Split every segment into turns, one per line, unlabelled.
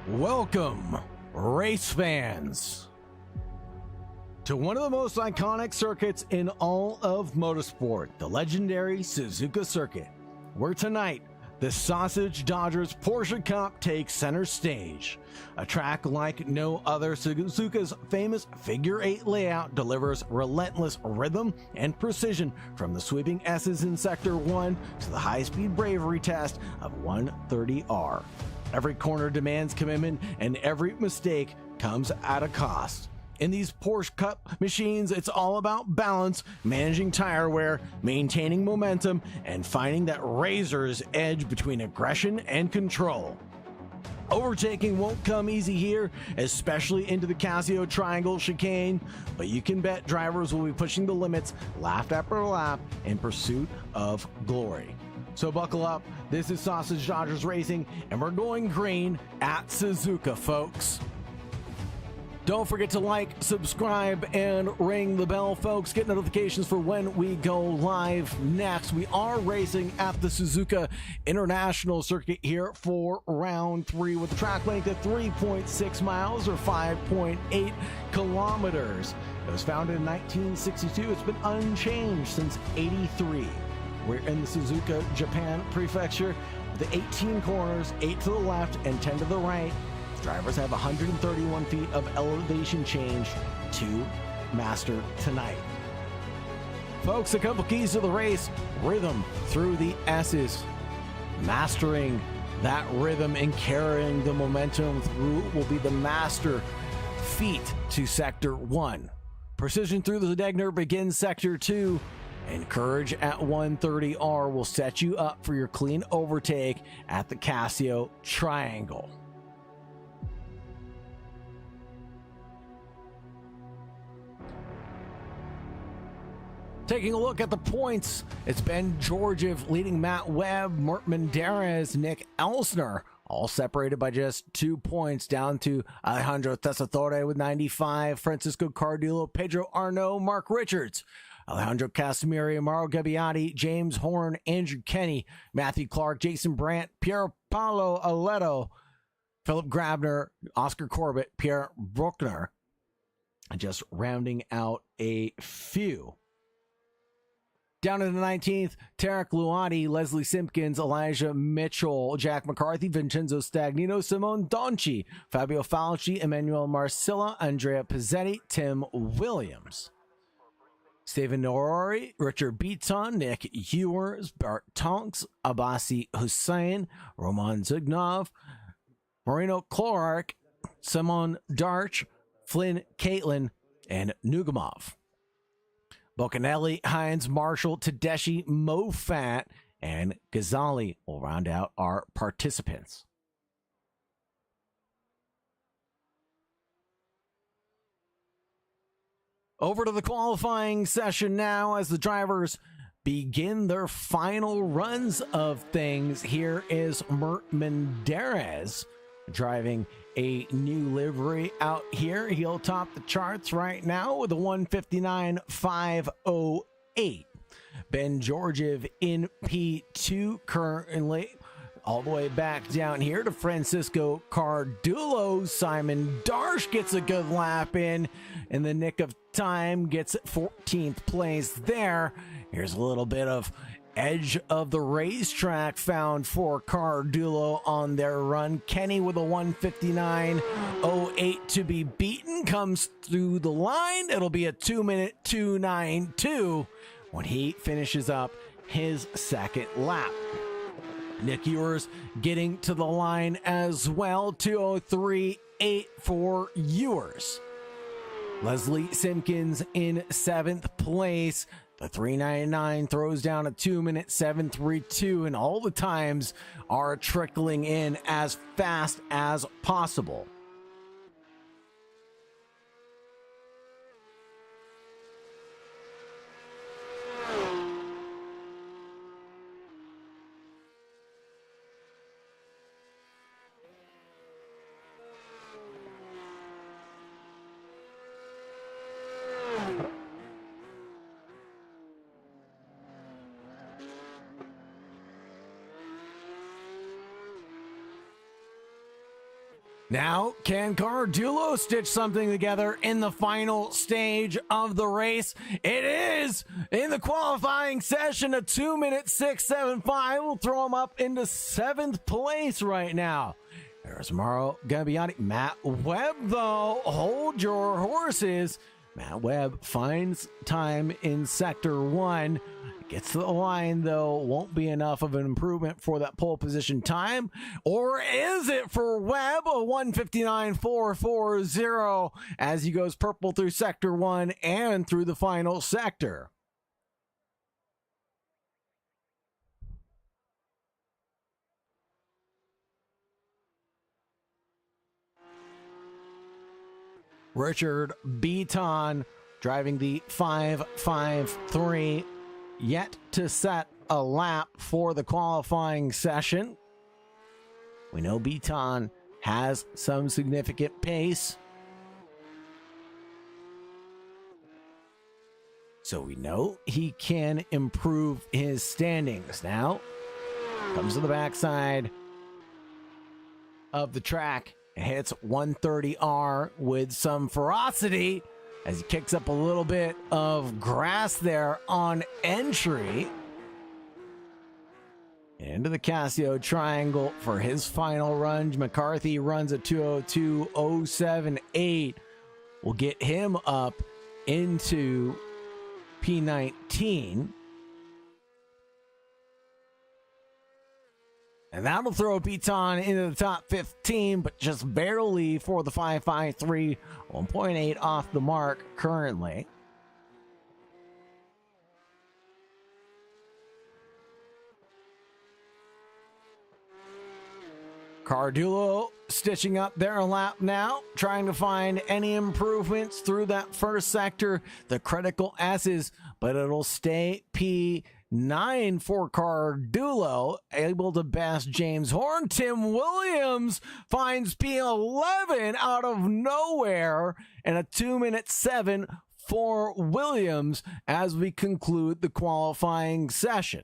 Welcome, race fans, to one of the most iconic circuits in all of motorsport, the legendary Suzuka circuit, where tonight the Sausage Dodgers Porsche Cup takes center stage. A track like no other, Suzuka's famous figure 8 layout delivers relentless rhythm and precision from the sweeping S's in Sector 1 to the high-speed bravery test of 130R. Every corner demands commitment, and every mistake comes at a cost. In these Porsche Cup machines, it's all about balance, managing tire wear, maintaining momentum, and finding that razor's edge between aggression and control. Overtaking won't come easy here, especially into the Casio Triangle chicane, but you can bet drivers will be pushing the limits lap after lap in pursuit of glory. So buckle up, this is Sausage Dodgers Racing, and we're going green at Suzuka, folks. Don't forget to like, subscribe, and ring the bell, folks. Get notifications for when we go live next. We are racing at the Suzuka International Circuit here for round 3 with a track length of 3.6 miles or 5.8 kilometers. It was founded in 1962. It's been unchanged since '83. We're in the Suzuka, Japan prefecture. The 18 corners, 8 to the left and 10 to the right. Drivers have 131 feet of elevation change to master tonight. Folks, a couple keys to the race: rhythm through the S's. Mastering that rhythm and carrying the momentum through will be the master feat to Sector 1. Precision through the Degner begins Sector 2. And courage at 130R will set you up for your clean overtake at the Casio Triangle. Taking a look at the points, it's Ben Georgiev leading Matt Webb, Mert Menderes, Nick Elsner, all separated by just 2 points, down to Alejandro Tessitore with 95, Francisco Cardillo, Pedro Arnaud, Mark Richards, Alejandro Casimiri, Mauro Gabbiati, James Horn, Andrew Kenny, Matthew Clark, Jason Brandt, Pier Paolo Aletto, Philip Grabner, Oscar Corbett, Pierre Bruckner, just rounding out a few. Down in the 19th, Tarek Luati, Leslie Simpkins, Elijah Mitchell, Jack McCarthy, Vincenzo Stagnino, Simone Donci, Fabio Falci, Emmanuel Marcilla, Andrea Pizzetti, Tim Williams, Stephen Norori, Richard Beaton, Nick Ewers, Bart Tonks, Abbasi Hussein, Roman Zugnov, Marino Klorak, Simon Darch, Flynn Caitlin, and Nugamov. Bocanelli, Hines, Marshall, Tedeschi, Mofat, and Ghazali will round out our participants. Over to the qualifying session now as the drivers begin their final runs of things. Here is Mert Menderes driving a new livery out here. He'll top the charts right now with a 159.508. Ben Georgiev in P2 currently. All the way back down here to Francisco Cardullo. Simon Darsh gets a good lap in the nick of time, gets 14th place there. Here's a little bit of edge of the racetrack found for Cardullo on their run. Kenny with a 159.08 to be beaten comes through the line. It'll be a 2-minute 2:92 when he finishes up his second lap. Nick Ewers getting to the line as well. 2:03.8 for Ewers. Leslie Simpkins in 7th place. The 399 throws down a 2-minute 7:32, and all the times are trickling in as fast as possible. Now, can Cardulo stitch something together in the final stage of the race? It is in the qualifying session, a 2-minute 6.75 will throw him up into 7th place right now. There's Mauro Gabbiati. Matt Webb, though, hold your horses. Matt Webb finds time in Sector 1. Gets to the line, though, won't be enough of an improvement for that pole position time. Or is it for Webb? A 1:59.440 as he goes purple through Sector 1 and through the final sector. Richard Beaton driving the 5.53, yet to set a lap for the qualifying session. We know Beaton has some significant pace, so we know he can improve his standings. Now comes to the backside of the track, hits 130R with some ferocity as he kicks up a little bit of grass there on entry. Into the Casio triangle for his final run. McCarthy runs a 2:02.078. Will get him up into P19. And that'll throw Beaton into the top 15, but just barely for the 5.53, 1.8 off the mark currently. Cardulo stitching up their lap now, trying to find any improvements through that first sector, the critical S's, but it'll stay P9 for Cardulo, able to best James Horn. Tim Williams finds P11 out of nowhere, and a 2-minute 7 for Williams as we conclude the qualifying session.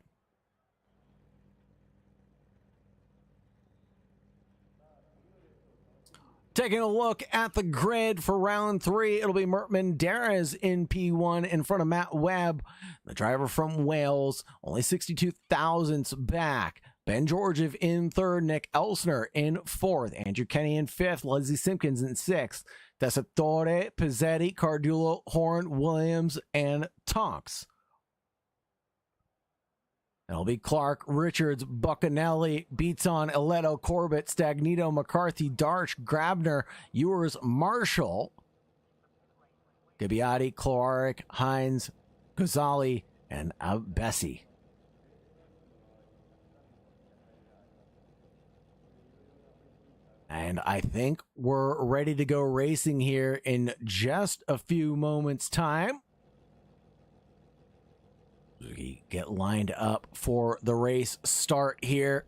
Taking a look at the grid for round 3, it'll be Mertman Darras in P1 in front of Matt Webb, the driver from Wales, only 62 thousandths back. Ben Georgiev in 3rd, Nick Elsner in 4th, Andrew Kenny in 5th, Leslie Simpkins in 6th, Tessitore, Pizzetti, Cardulo, Horn, Williams, and Tonks. It'll be Clark, Richards, Buccanelli, Beaton, Aledo, Corbett, Stagnito, McCarthy, Darch, Grabner, Ewers, Marshall, Gabbiati, Clark, Hines, Ghazali, and Bessie. And I think we're ready to go racing here in just a few moments' time. We get lined up for the race start here.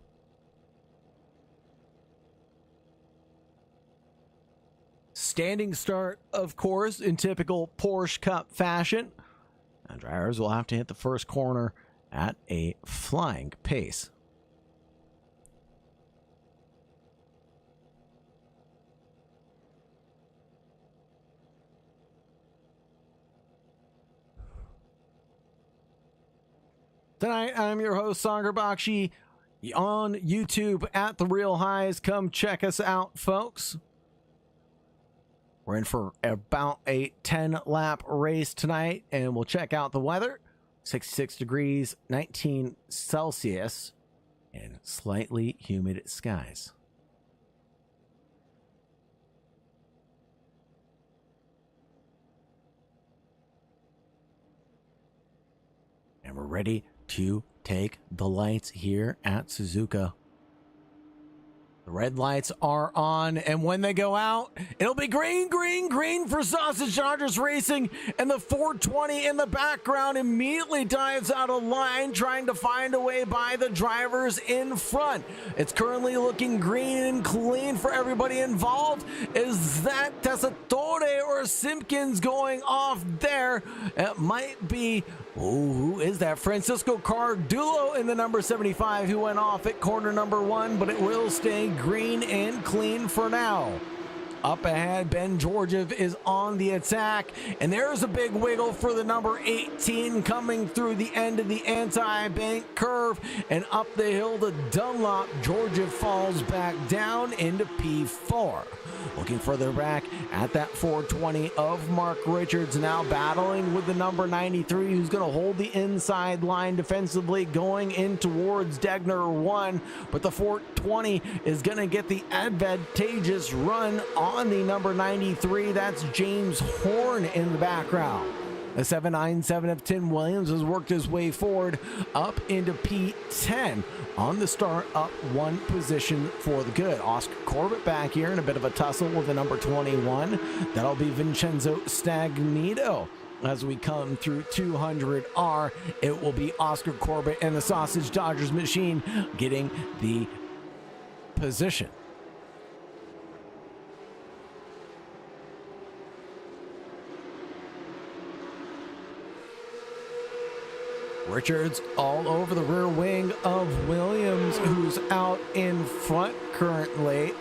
Standing start, of course, in typical Porsche Cup fashion. And drivers will have to hit the first corner at a flying pace. Tonight, I'm your host, Sagar Bakshi, on YouTube at The Real Highs. Come check us out, folks. We're in for about a 10-lap race tonight, and we'll check out the weather. 66 degrees, 19 Celsius, and slightly humid skies. And we're ready to take the lights here at Suzuka. The red lights are on, and when they go out, it'll be green, green, green for Sausage Dodgers Racing, and the 420 in the background immediately dives out of line, trying to find a way by the drivers in front. It's currently looking green and clean for everybody involved. Is that Tessitore or Simpkins going off there? It might be Oh, who is that? Francisco Cardulo in the number 75 who went off at corner number 1, but it will stay green and clean for now. Up ahead, Ben Georgiev is on the attack, and there's a big wiggle for the number 18 coming through the end of the anti-bank curve, and up the hill to Dunlop. Georgiev falls back down into P4. Looking further back at that 420 of Mark Richards, now battling with the number 93 who's going to hold the inside line defensively going in towards Degner 1, but the 420 is going to get the advantageous run on the number 93. That's James Horn in the background. The 797 of Tim Williams has worked his way forward up into P10 on the start, up one position for the good. Oscar Corbett back here in a bit of a tussle with the number 21. That'll be Vincenzo Stagnito. As we come through 200R, it will be Oscar Corbett and the Sausage Dodgers machine getting the position. Richards all over the rear wing of Williams, who's out in front currently.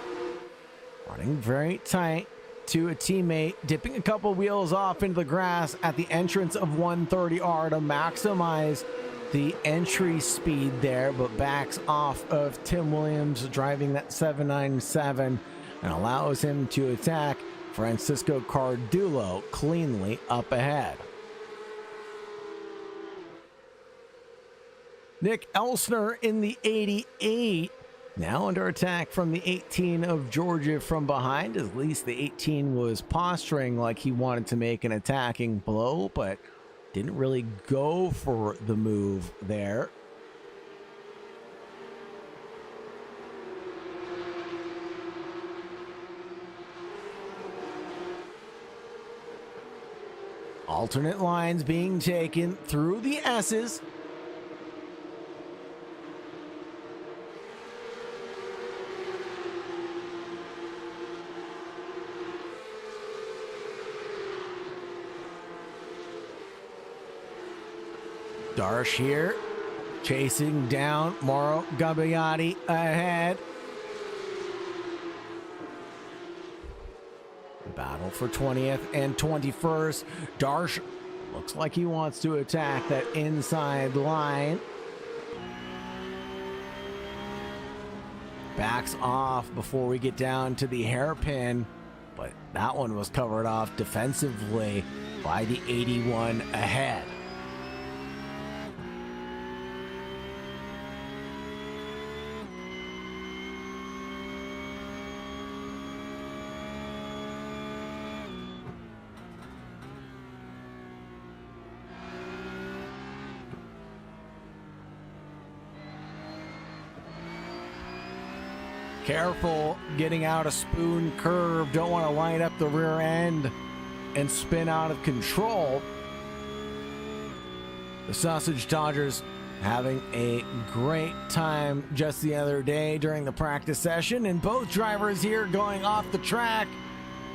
Running very tight to a teammate, dipping a couple wheels off into the grass at the entrance of 130R to maximize the entry speed there, but backs off of Tim Williams driving that 797 and allows him to attack Francisco Cardulo cleanly up ahead. Nick Elsner in the 88, now under attack from the 18 of Georgia from behind. At least the 18 was posturing like he wanted to make an attacking blow, but didn't really go for the move there. Alternate lines being taken through the S's. Darsh here, chasing down Mauro Gabbiati ahead. Battle for 20th and 21st. Darsh looks like he wants to attack that inside line. Backs off before we get down to the hairpin, but that one was covered off defensively by the 81 ahead. Careful getting out a spoon curve. Don't want to line up the rear end and spin out of control. The Sausage Dodgers having a great time just the other day during the practice session, and both drivers here going off the track.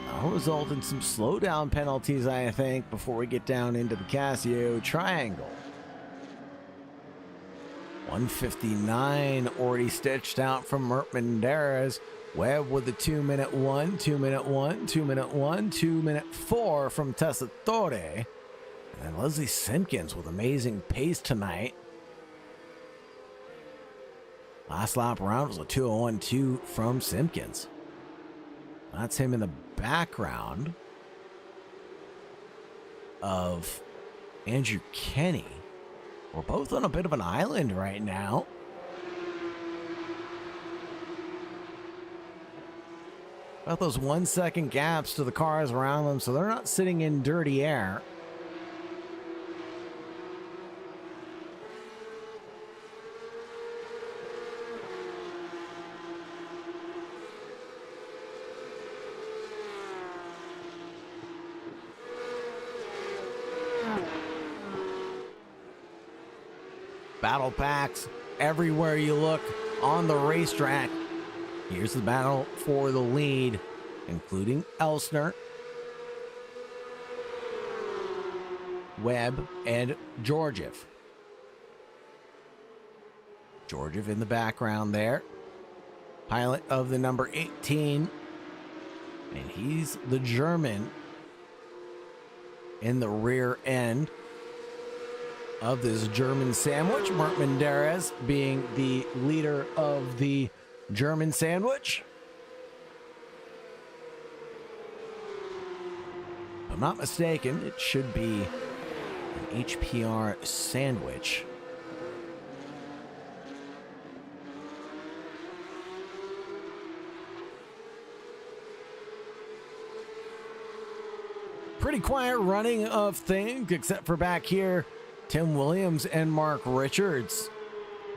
That'll result in some slowdown penalties, I think, before we get down into the Casio Triangle. 159 already stitched out from Mert Menderes. Webb with the 2-minute 1, 2-minute 1, 2-minute 1, 2-minute 4 from Tessitore. And Leslie Simpkins with amazing pace tonight. Last lap around was a 2:01.2 from Simpkins. That's him in the background of Andrew Kenny. We're both on a bit of an island right now. About those 1 second gaps to the cars around them, so they're not sitting in dirty air. Battle packs everywhere you look on the racetrack. Here's the battle for the lead, including Elsner. Webb, and Georgiev. Georgiev in the background there. Pilot of the number 18. And he's the German in the rear end of this German sandwich. Mark Menderes being the leader of the German sandwich. If I'm not mistaken, it should be an HPR sandwich. Pretty quiet running of things, except for back here, Tim Williams and Mark Richards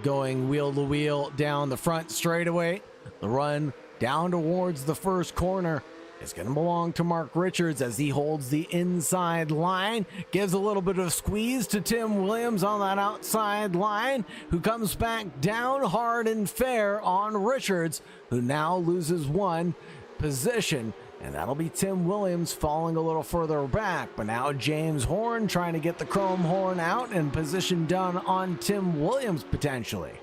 going wheel to wheel down the front straightaway. The run down towards the first corner is going to belong to Mark Richards as he holds the inside line, gives a little bit of squeeze to Tim Williams on that outside line, who comes back down hard and fair on Richards, who now loses one position. And that'll be Tim Williams falling a little further back. But now James Horn trying to get the chrome horn out and position done on Tim Williams potentially.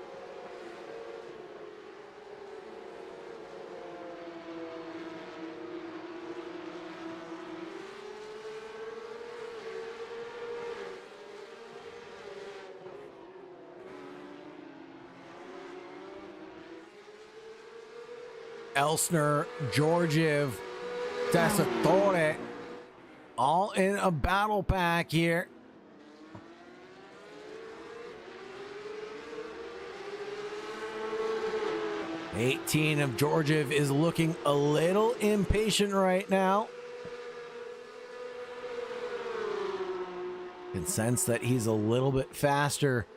Elsner, Georgiev, Tessitore, all in a battle pack here. The 18 of Georgiev is looking a little impatient right now. You can sense that he's a little bit faster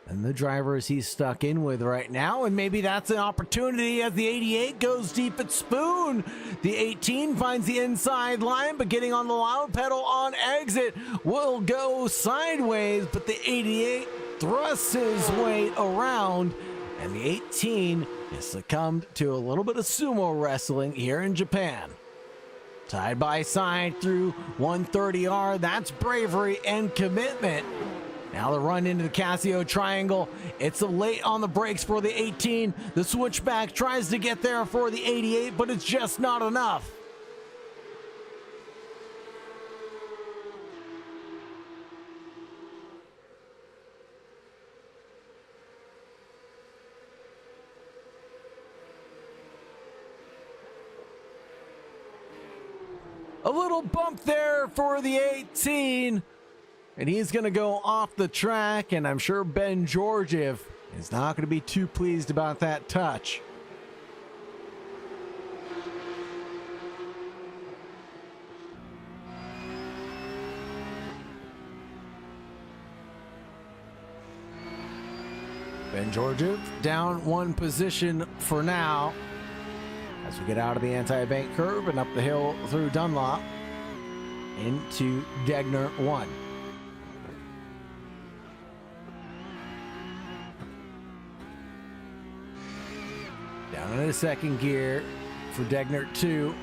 than the drivers he's stuck in with right now, and maybe that's an opportunity as the 88 goes deep at Spoon. The 18 finds the inside line, but getting on the loud pedal on exit will go sideways, but the 88 thrusts his weight around, and the 18 has succumbed to a little bit of sumo wrestling here in Japan. Side by side through 130R, that's bravery and commitment. Now the run into the Casio triangle. It's a late on the brakes for the 18. The switchback tries to get there for the 88, but it's just not enough. A little bump there for the 18. And he's going to go off the track, and I'm sure Ben Georgiev is not going to be too pleased about that touch. Ben Georgiev down one position for now as we get out of the anti-bank curve and up the hill through Dunlop into Degner 1. Down into second gear for Degner 2.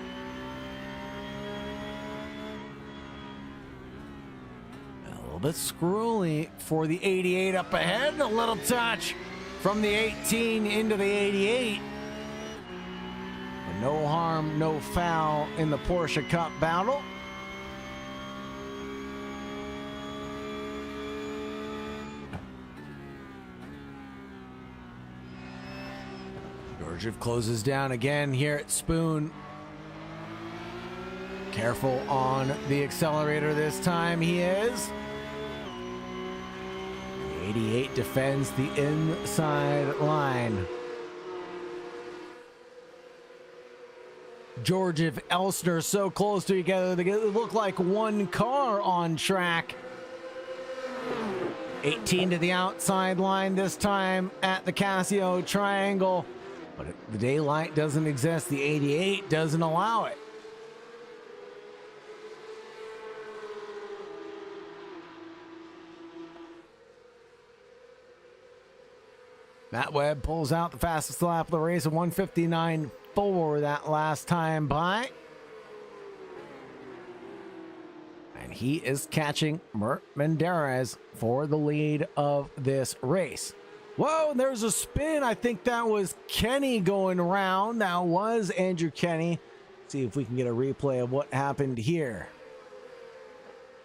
A little bit screwy for the 88 up ahead. A little touch from the 18 into the 88. But no harm, no foul in the Porsche Cup battle. Georgiev closes down again here at Spoon. Careful on the accelerator this time, he is. The 88 defends the inside line. Georgiev, Elsner so close to together, they look like one car on track. 18 to the outside line this time at the Casio triangle. But the daylight doesn't exist. The 88 doesn't allow it. Matt Webb pulls out the fastest lap of the race at 1:59.4 that last time by. and he is catching Mert Menderes for the lead of this race. Whoa, there's a spin. I think that was Kenny going around. That was Andrew Kenny. See if we can get a replay of what happened here.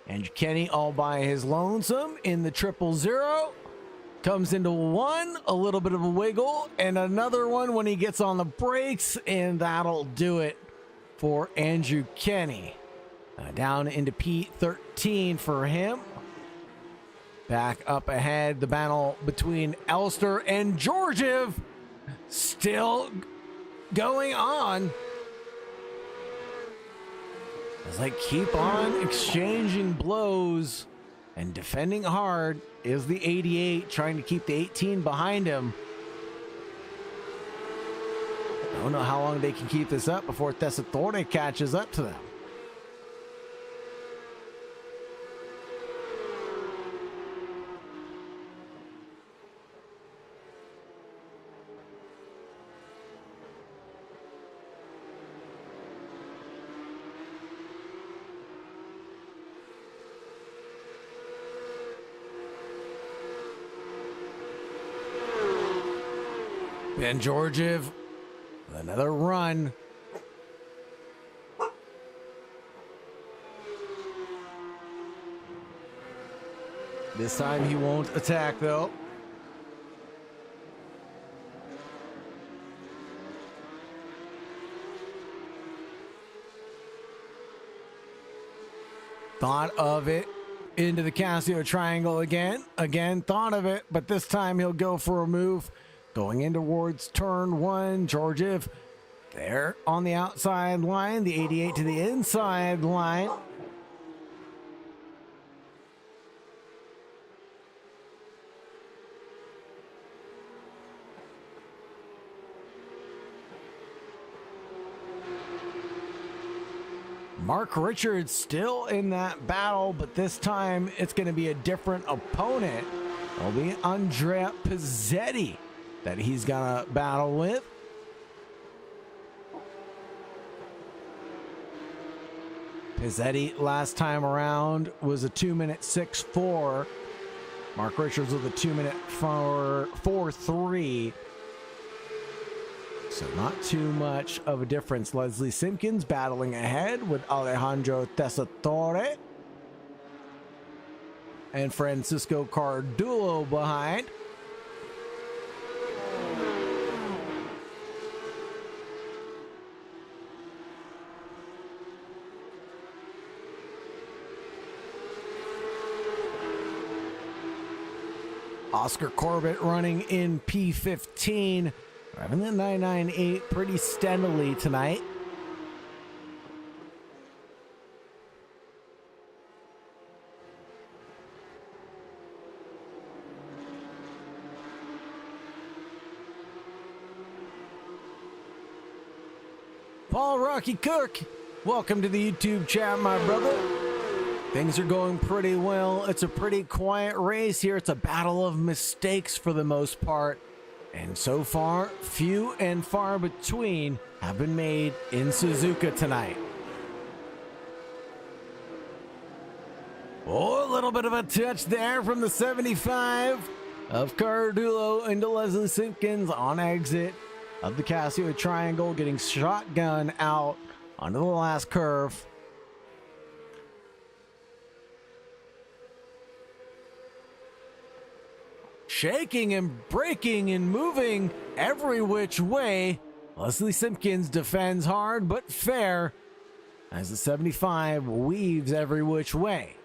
Andrew Kenny all by his lonesome in the 000. Comes into one, a little bit of a wiggle, and another one when he gets on the brakes, and that'll do it for Andrew Kenny. Down into P13 for him. Back up ahead, the battle between Elster and Georgiev still going on. As they keep on exchanging blows and defending hard is the 88, trying to keep the 18 behind him. I don't know how long they can keep this up before Tessitore catches up to them. Ben Georgiev, another run. This time he won't attack though. Thought of it into the Casio triangle again. Again, thought of it, but this time he'll go for a move. Going in towards turn one, Georgiev there on the outside line, the 88 to the inside line. Mark Richards still in that battle, but this time it's going to be a different opponent. It'll be Andrea Pizzetti that he's gonna battle with. Pizzetti last time around was a 2-minute 6.4. Mark Richards with a 2-minute 4.3. So not too much of a difference. Leslie Simpkins battling ahead with Alejandro Tessitore and Francisco Cardulo behind. Oscar Corbett running in P15, driving the 998 pretty steadily tonight. Paul Rocky Cook, welcome to the YouTube chat, my brother. Things are going pretty well. It's a pretty quiet race here. It's a battle of mistakes for the most part. And so far, few and far between have been made in Suzuka tonight. Oh, a little bit of a touch there from the 75 of Cardulo into Leslie Simpkins on exit of the Casio triangle, getting shotgun out onto the last curve. Shaking and breaking and moving every which way. Leslie Simpkins defends hard but fair as the 75 weaves every which way.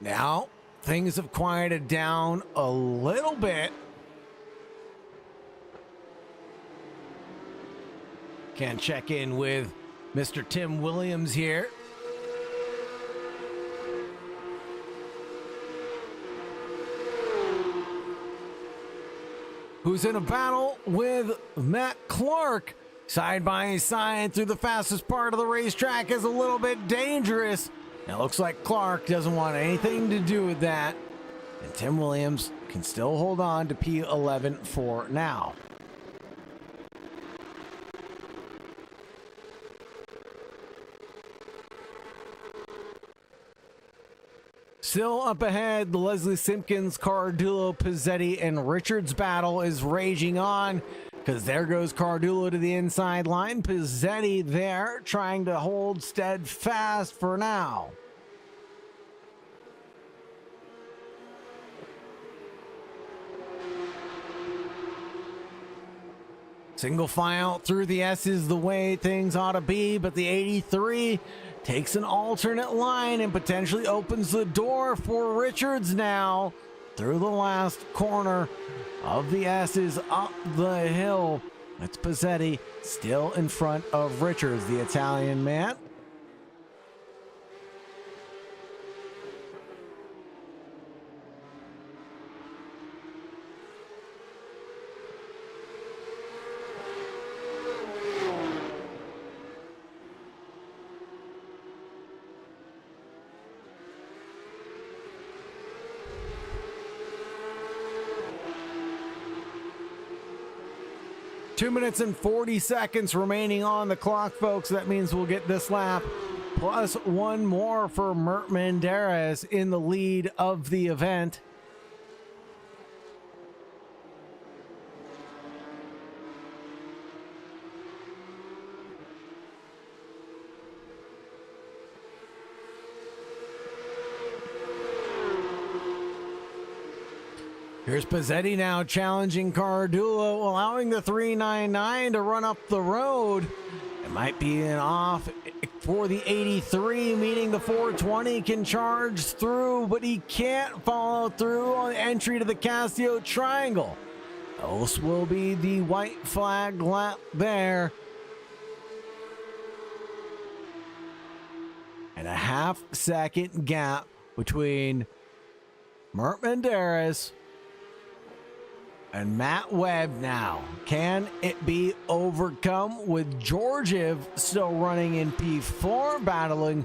Now, things have quieted down a little bit. Can check in with Mr. Tim Williams here. Who's in a battle with Matt Clark. Side by side through the fastest part of the racetrack is a little bit dangerous. It looks like Clark doesn't want anything to do with that. And Tim Williams can still hold on to P11 for now. Still up ahead, the Leslie Simpkins, Cardullo, Pizzetti, and Richards battle is raging on. Because there goes Cardullo to the inside line. Pizzetti there trying to hold steadfast for now. Single file through the S is the way things ought to be, but the 83 takes an alternate line and potentially opens the door for Richards now through the last corner of the S's up the hill. It's Pizzetti still in front of Richards, the Italian man. Two minutes and 40 seconds remaining on the clock, folks. That means we'll get this lap plus one more for Mert Menderes in the lead of the event. Here's Pizzetti now challenging Cardullo, allowing the 399 to run up the road. It might be an off for the 83, meaning the 420 can charge through, but he can't follow through on entry to the Casio Triangle. This will be the white flag lap there. And a half-second gap between Mert Menderes and Matt Webb now. Can it be overcome with Georgiev still running in P4, battling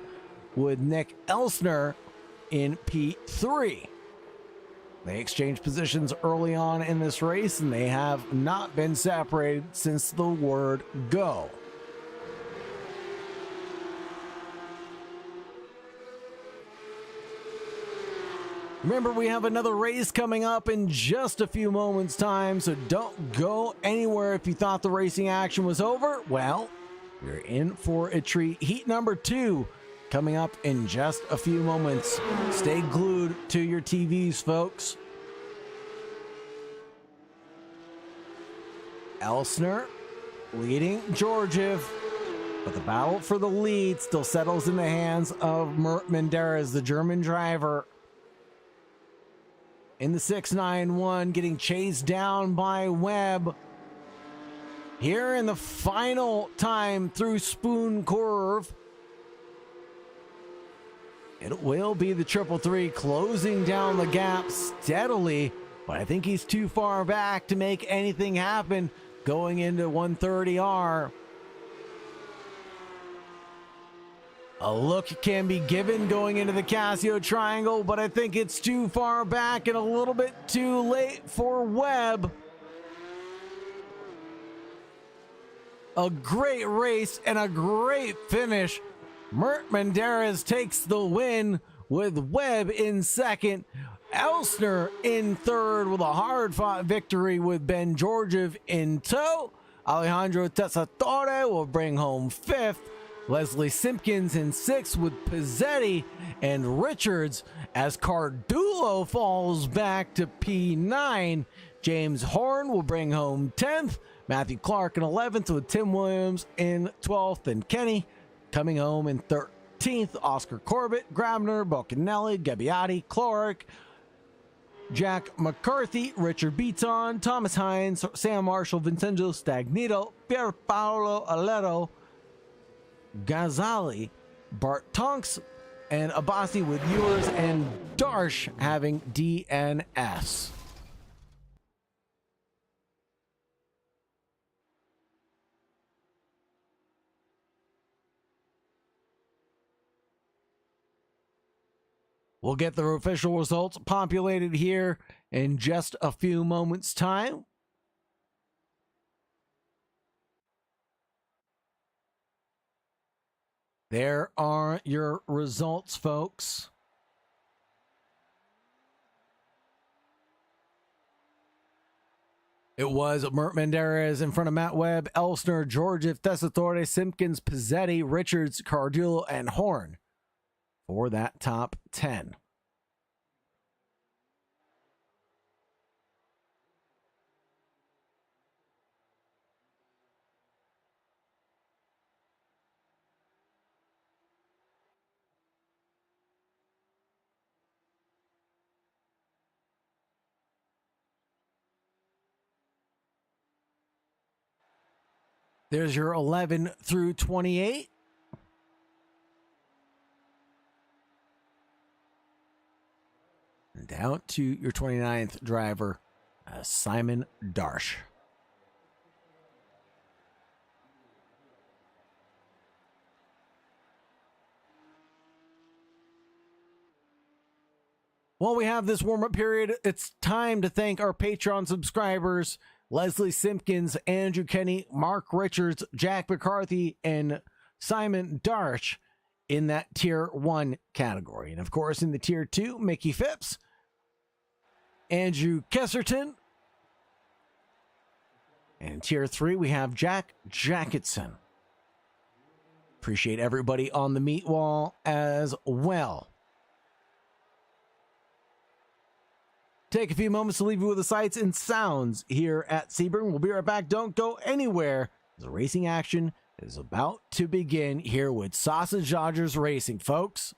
with Nick Elsner in P3? They exchanged positions early on in this race, and they have not been separated since the word go. Remember, we have another race coming up in just a few moments' time, so don't go anywhere if you thought the racing action was over. Well, you're in for a treat. Heat number 2 coming up in just a few moments. Stay glued to your TVs, folks. Elsner leading Georgiev, but the battle for the lead still settles in the hands of Mert Menderes, the German driver. In the 691, getting chased down by Webb. Here in the final time through Spoon Curve, it will be the 333 closing down the gap steadily, but I think he's too far back to make anything happen going into 130R. A look can be given going into the Casio Triangle, but I think it's too far back and a little bit too late for Webb. A great race and a great finish. Mert Menderes takes the win with Webb in second. Elsner in third with a hard-fought victory with Ben Georgiev in tow. Alejandro Tessitore will bring home fifth. Leslie Simpkins in sixth with Pizzetti and Richards as Cardullo falls back to P9. James Horn will bring home 10th. Matthew Clark in 11th with Tim Williams in 12th, and Kenny coming home in 13th. 13th, Oscar Corbett, Grabner, Bocanelli, Gabbiati, Cloric, Jack McCarthy, Richard Beaton, Thomas Hines, Sam Marshall, Vincenzo Stagnito, Pierpaolo Aledo, Gazzali, Bart Tonks, and Abasi with Ewers, and Darsh having DNS. We'll get the official results populated here in just a few moments' time. There are your results, folks. It was Mert Menderes in front of Matt Webb, Elsner, Georgiev, Tessitore, Simpkins, Pizzetti, Richards, Cardullo, and Horn for that top 10. There's your 11 through 28. And down to your 29th driver, Simon Darsh. While we have this warm-up period, it's time to thank our Patreon subscribers, Leslie Simpkins, Andrew Kenny, Mark Richards, Jack McCarthy, and Simon Darsh in that Tier 1 category. And of course, in the Tier 2, Mickey Phipps, Andrew Kesserton, and in Tier 3, we have Jack Jacketson. Appreciate everybody on the meat wall as well. Take a few moments to leave you with the sights and sounds here at Sebring. We'll be right back. Don't go anywhere. The racing action is about to begin here with Sausage Dodgers Racing, folks.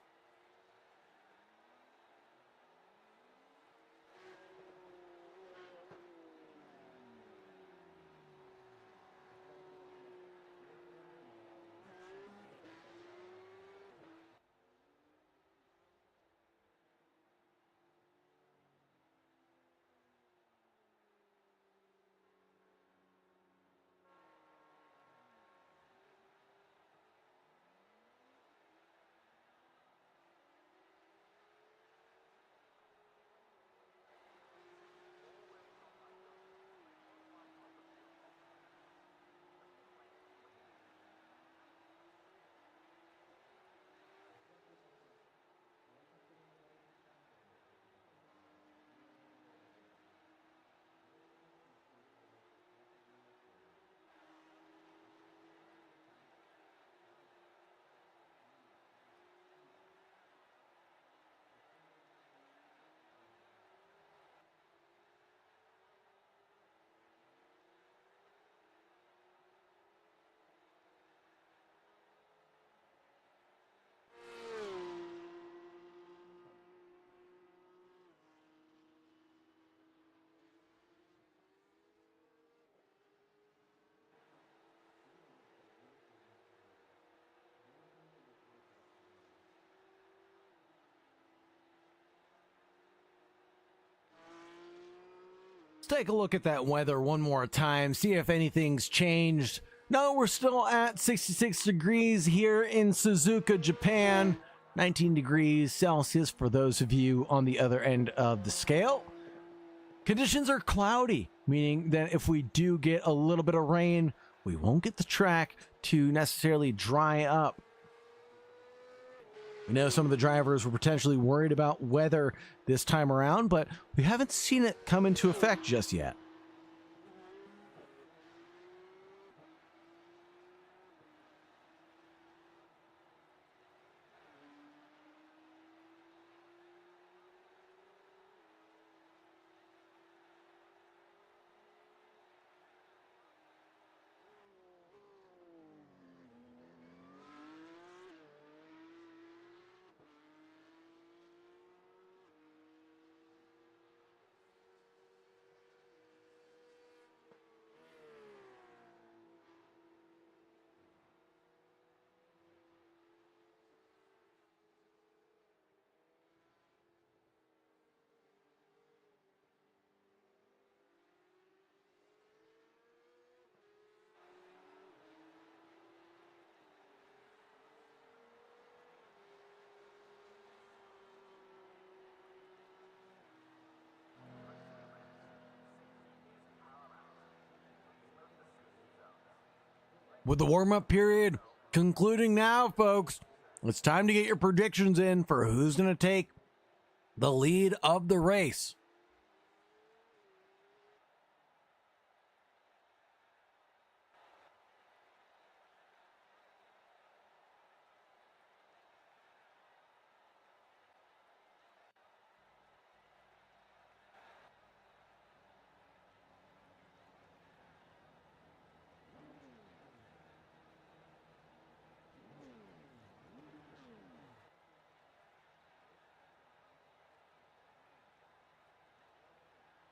Let's take a look at that weather one more time, see if anything's changed. No, we're still at 66 degrees here in Suzuka, Japan. 19 degrees Celsius for those of you on the other end of the scale. Conditions are cloudy, meaning that if we do get a little bit of rain, we won't get the track to necessarily dry up. We know some of the drivers were potentially worried about weather this time around, but we haven't seen it come into effect just yet. With the warm-up period concluding now, folks, it's time to get your predictions in for who's going to take the lead of the race.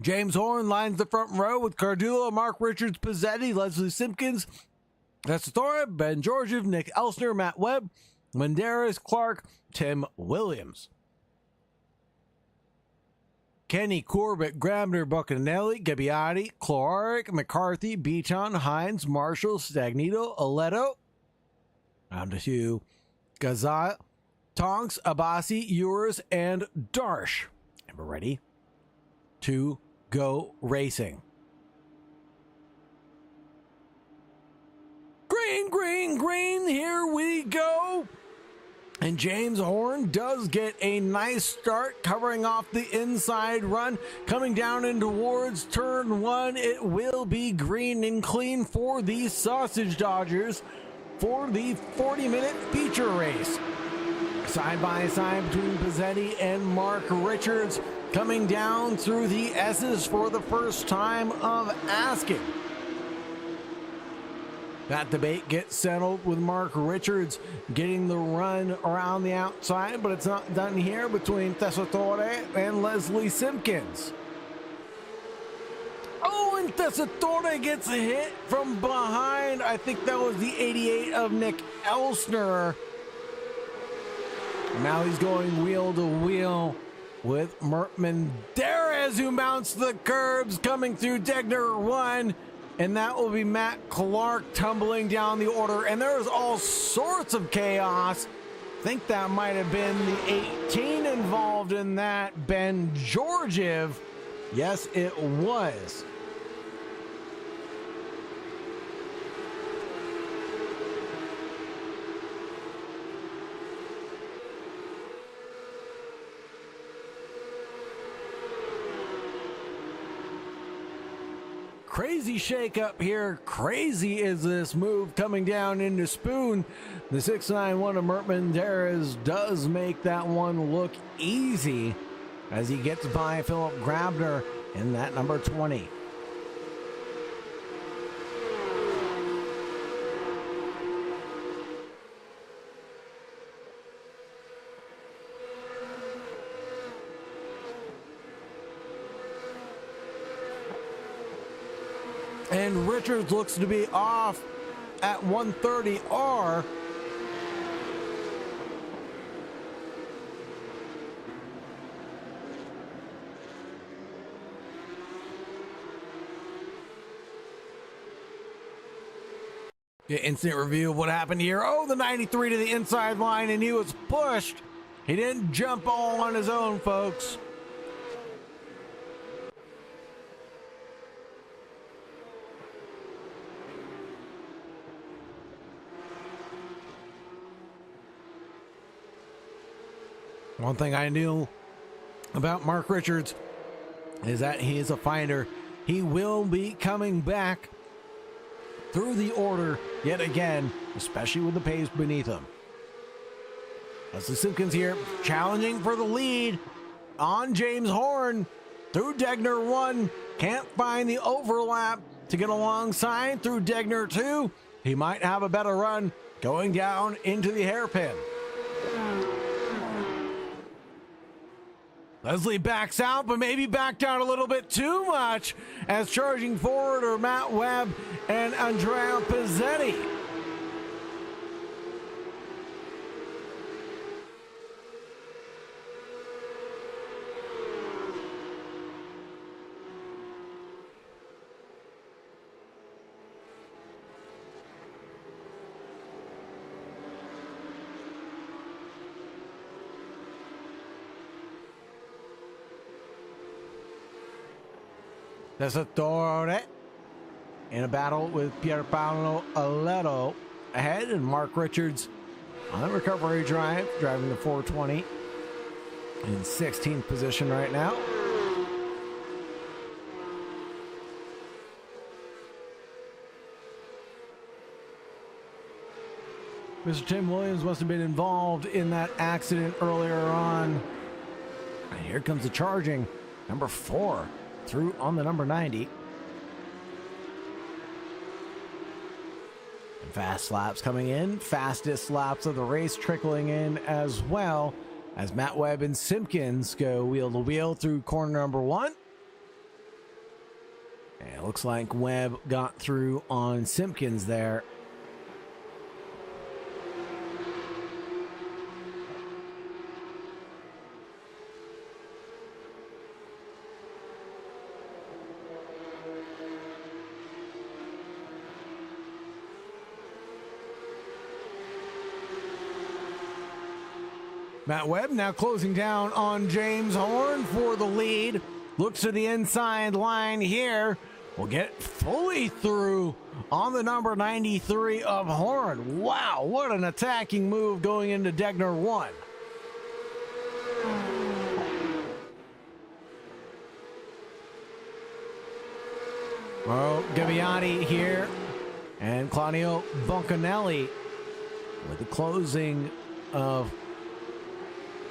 James Horn lines the front row with Cardullo, Mark Richards, Pizzetti, Leslie Simpkins, Tessitore, Ben Georgiev, Nick Elsner, Matt Webb, Menderes, Clark, Tim Williams. Kenny, Corbett, Grabner, Buccanelli, Gabbiati, Clark, McCarthy, Beaton, Hines, Marshall, Stagnito, Aletto, down to Hugh, Gazza, Tonks, Abassi, Ewers, and Darsh. And we're ready to go racing. Green, green, green, here we go. And James Horn does get a nice start, covering off the inside run, coming down in towards turn one. It will be green and clean for the Sausage Dodgers for the 40-minute feature race. Side by side between Pizzetti and Mark Richards, coming down through the S's for the first time of asking. That debate gets settled with Mark Richards getting the run around the outside, but it's not done here between Tessitore and Leslie Simpkins. Oh, and Tessitore gets a hit from behind. I think that was the 88 of Nick Elsner. Now he's going wheel to wheel with Mert Menderes, who mounts the curbs coming through Degner 1. And that will be Matt Clark tumbling down the order. And there's all sorts of chaos. I think that might have been the 18 involved in that. Ben Georgiev. Yes, it was. Crazy shakeup here. Crazy is this move coming down into Spoon. The 691 of Mert Menderes does make that one look easy as he gets by Philip Grabner in that number 20. And Richards looks to be off at 130R. Instant review of what happened here. Oh, the 93 to the inside line, and he was pushed. He didn't jump all on his own, folks. One thing I knew about Mark Richards is that he is a fighter. He will be coming back through the order yet again, especially with the pace beneath him. Leslie Simpkins here challenging for the lead on James Horn through Degner 1. Can't find the overlap to get alongside through Degner 2. He might have a better run going down into the hairpin. Leslie backs out, but maybe backed out a little bit too much as charging forward are Matt Webb and Andrea Pizzetti. Tessitore in a battle with Pierpaolo Aledo ahead, and Mark Richards on the recovery drive, driving the 420 in 16th position right now. Mr. Tim Williams must have been involved in that accident earlier on. And here comes the charging number 4 through on the number 90. And fast laps coming in, fastest laps of the race trickling in as well, as Matt Webb and Simpkins go wheel to wheel through corner number 1. And it looks like Webb got through on Simpkins there. Matt Webb now closing down on James Horn for the lead. Looks to the inside line here. Will get fully through on the number 93 of Horn. Wow, what an attacking move going into Degner 1. Oh, Gabbiati here. And Claudio Boncanelli with the closing of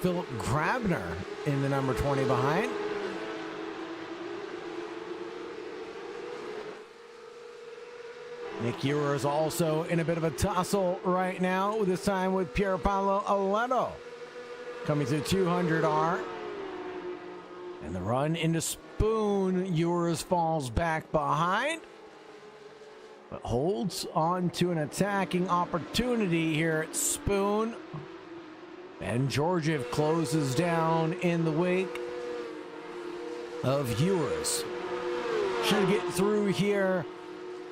Philip Grabner in the number 20 behind. Nick Ewer is also in a bit of a tussle right now, this time with Pierpaolo Aledo coming to 200R. And the run into Spoon, Ewers falls back behind, but holds on to an attacking opportunity here at Spoon. And Georgiev closes down in the wake of Ewers. Should get through here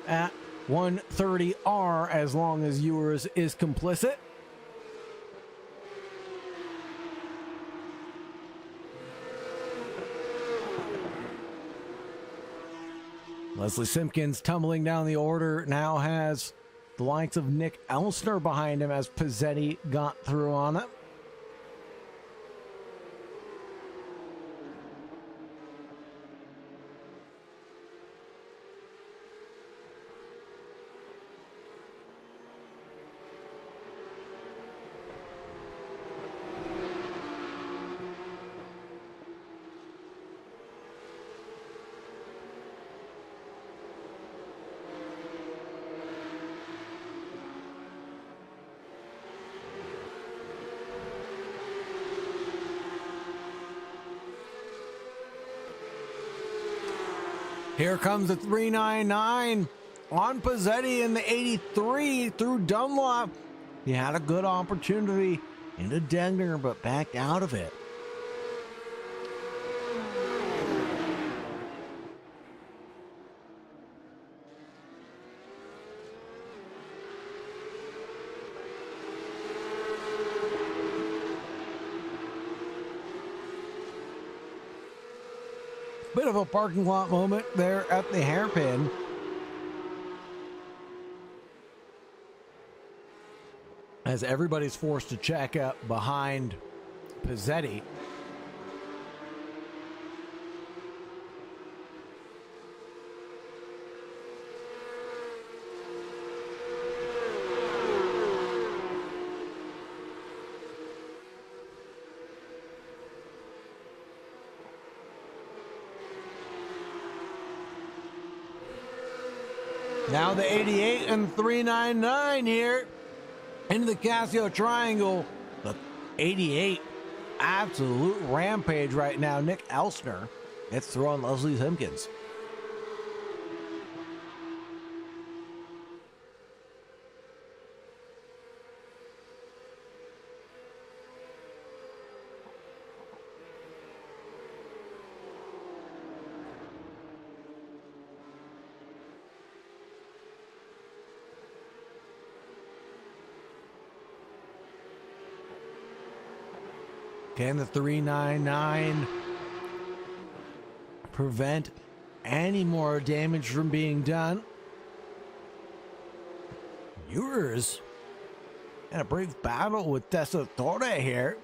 at 130R as long as Ewers is complicit. Leslie Simpkins tumbling down the order now has the likes of Nick Elsner behind him as Pizzetti got through on him. Here comes the 399 on Pizzetti in the 83 through Dunlop. He had a good opportunity into Degner, but backed out of it. Bit of a parking lot moment there at the hairpin. As everybody's forced to check up behind Pizzetti. Now the 88 and 399 here into the Casio Triangle. The 88, absolute rampage right now. Nick Elsner gets through on Leslie Simpkins. Can the 399 prevent any more damage from being done? Viewers in a brief battle with Desatore here.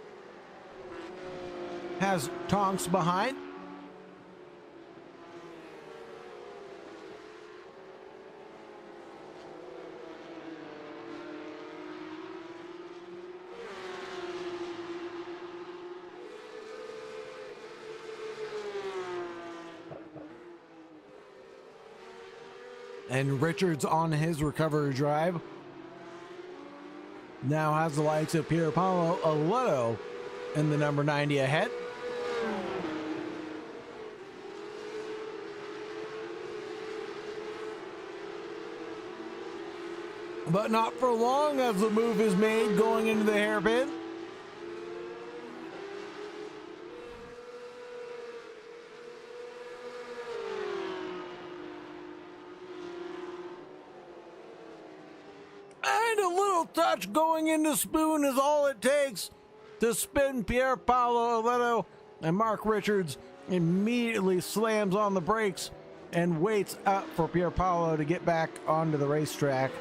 Has Tonks behind. And Richards on his recovery drive. Now has the likes of Pierpaolo Aletto in the number 90 ahead. But not for long as the move is made going into the hairpin. And a little touch going into spoon is all it takes to spin Pierpaolo Aletto, and Mark Richards immediately slams on the brakes and waits up for Pierpaolo to get back onto the racetrack.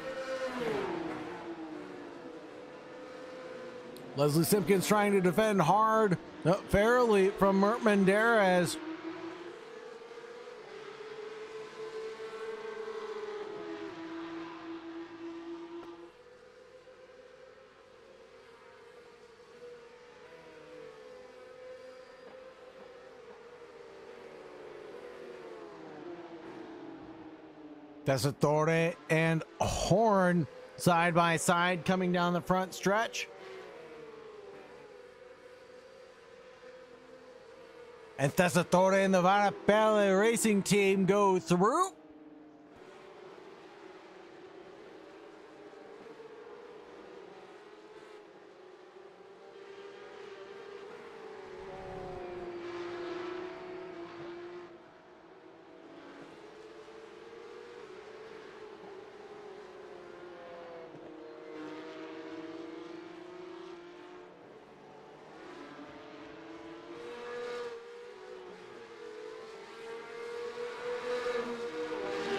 Leslie Simpkins trying to defend hard, fairly from Mert Menderes. Desatore and Horn side by side coming down the front stretch. And Desatore and the Vanapelle racing team go through.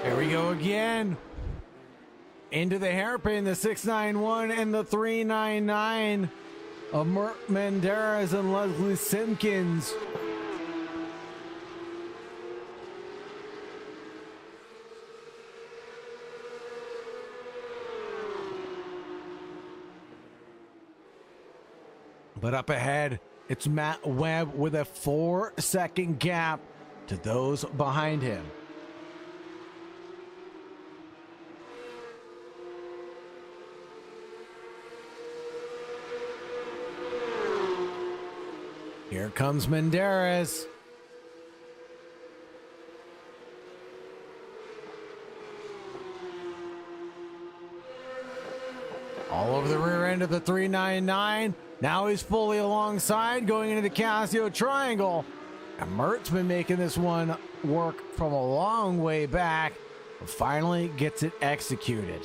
Here we go again. Into the hairpin, the 691 and the 399 of Mert Menderes and Leslie Simpkins. But up ahead, it's Matt Webb with a 4-second gap to those behind him. Here comes Menderes. All over the rear end of the 399. Now he's fully alongside, going into the Casio Triangle. And Mert's been making this one work from a long way back, but finally gets it executed.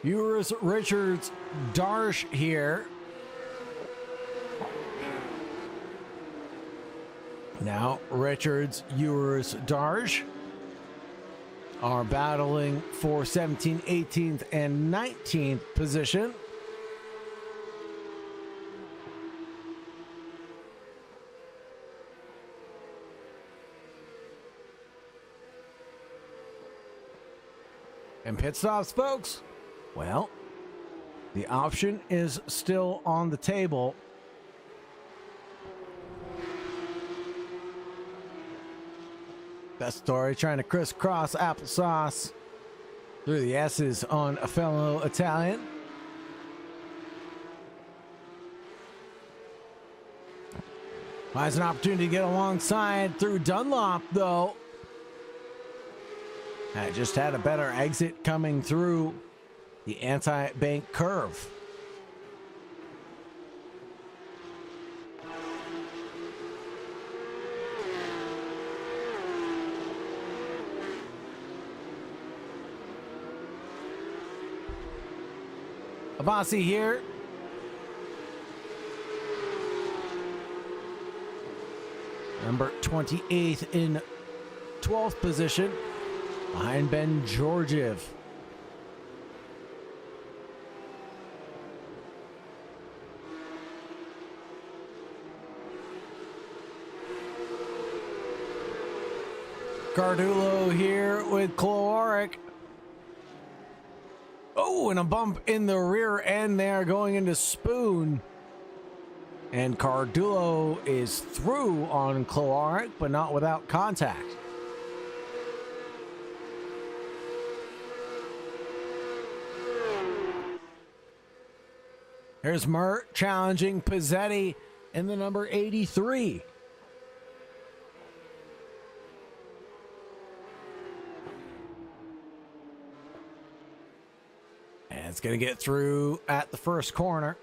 Viewers Richards Darsh here. Now Richards, Ewers, Darsh are battling for 17th, 18th, and 19th position. And pit stops, folks. Well, the option is still on the table. That story trying to crisscross applesauce through the S's on a fellow Italian. Finds an opportunity to get alongside through Dunlop, though. I just had a better exit coming through the anti-bank curve. Abbasi here. Number 28 in 12th position behind Ben Georgiev. Gardulo here with Cloaric. Oh, and a bump in the rear end there going into Spoon. And Gardulo is through on Cloaric, but not without contact. Here's Mert challenging Pizzetti in the number 83. And it's going to get through at the first corner.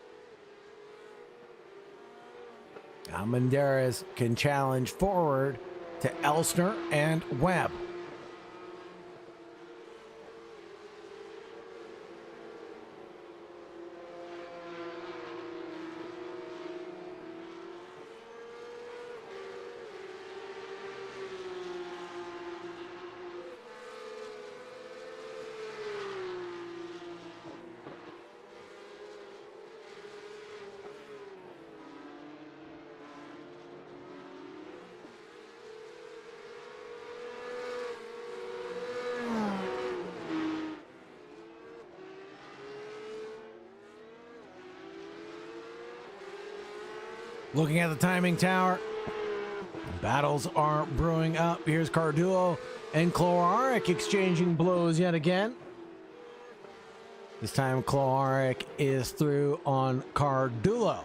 Almendarez can challenge forward to Elsner and Webb. Looking at the timing tower, battles are brewing up. Here's Gardulo and Cloaric exchanging blows yet again. This time Cloaric is through on Gardulo.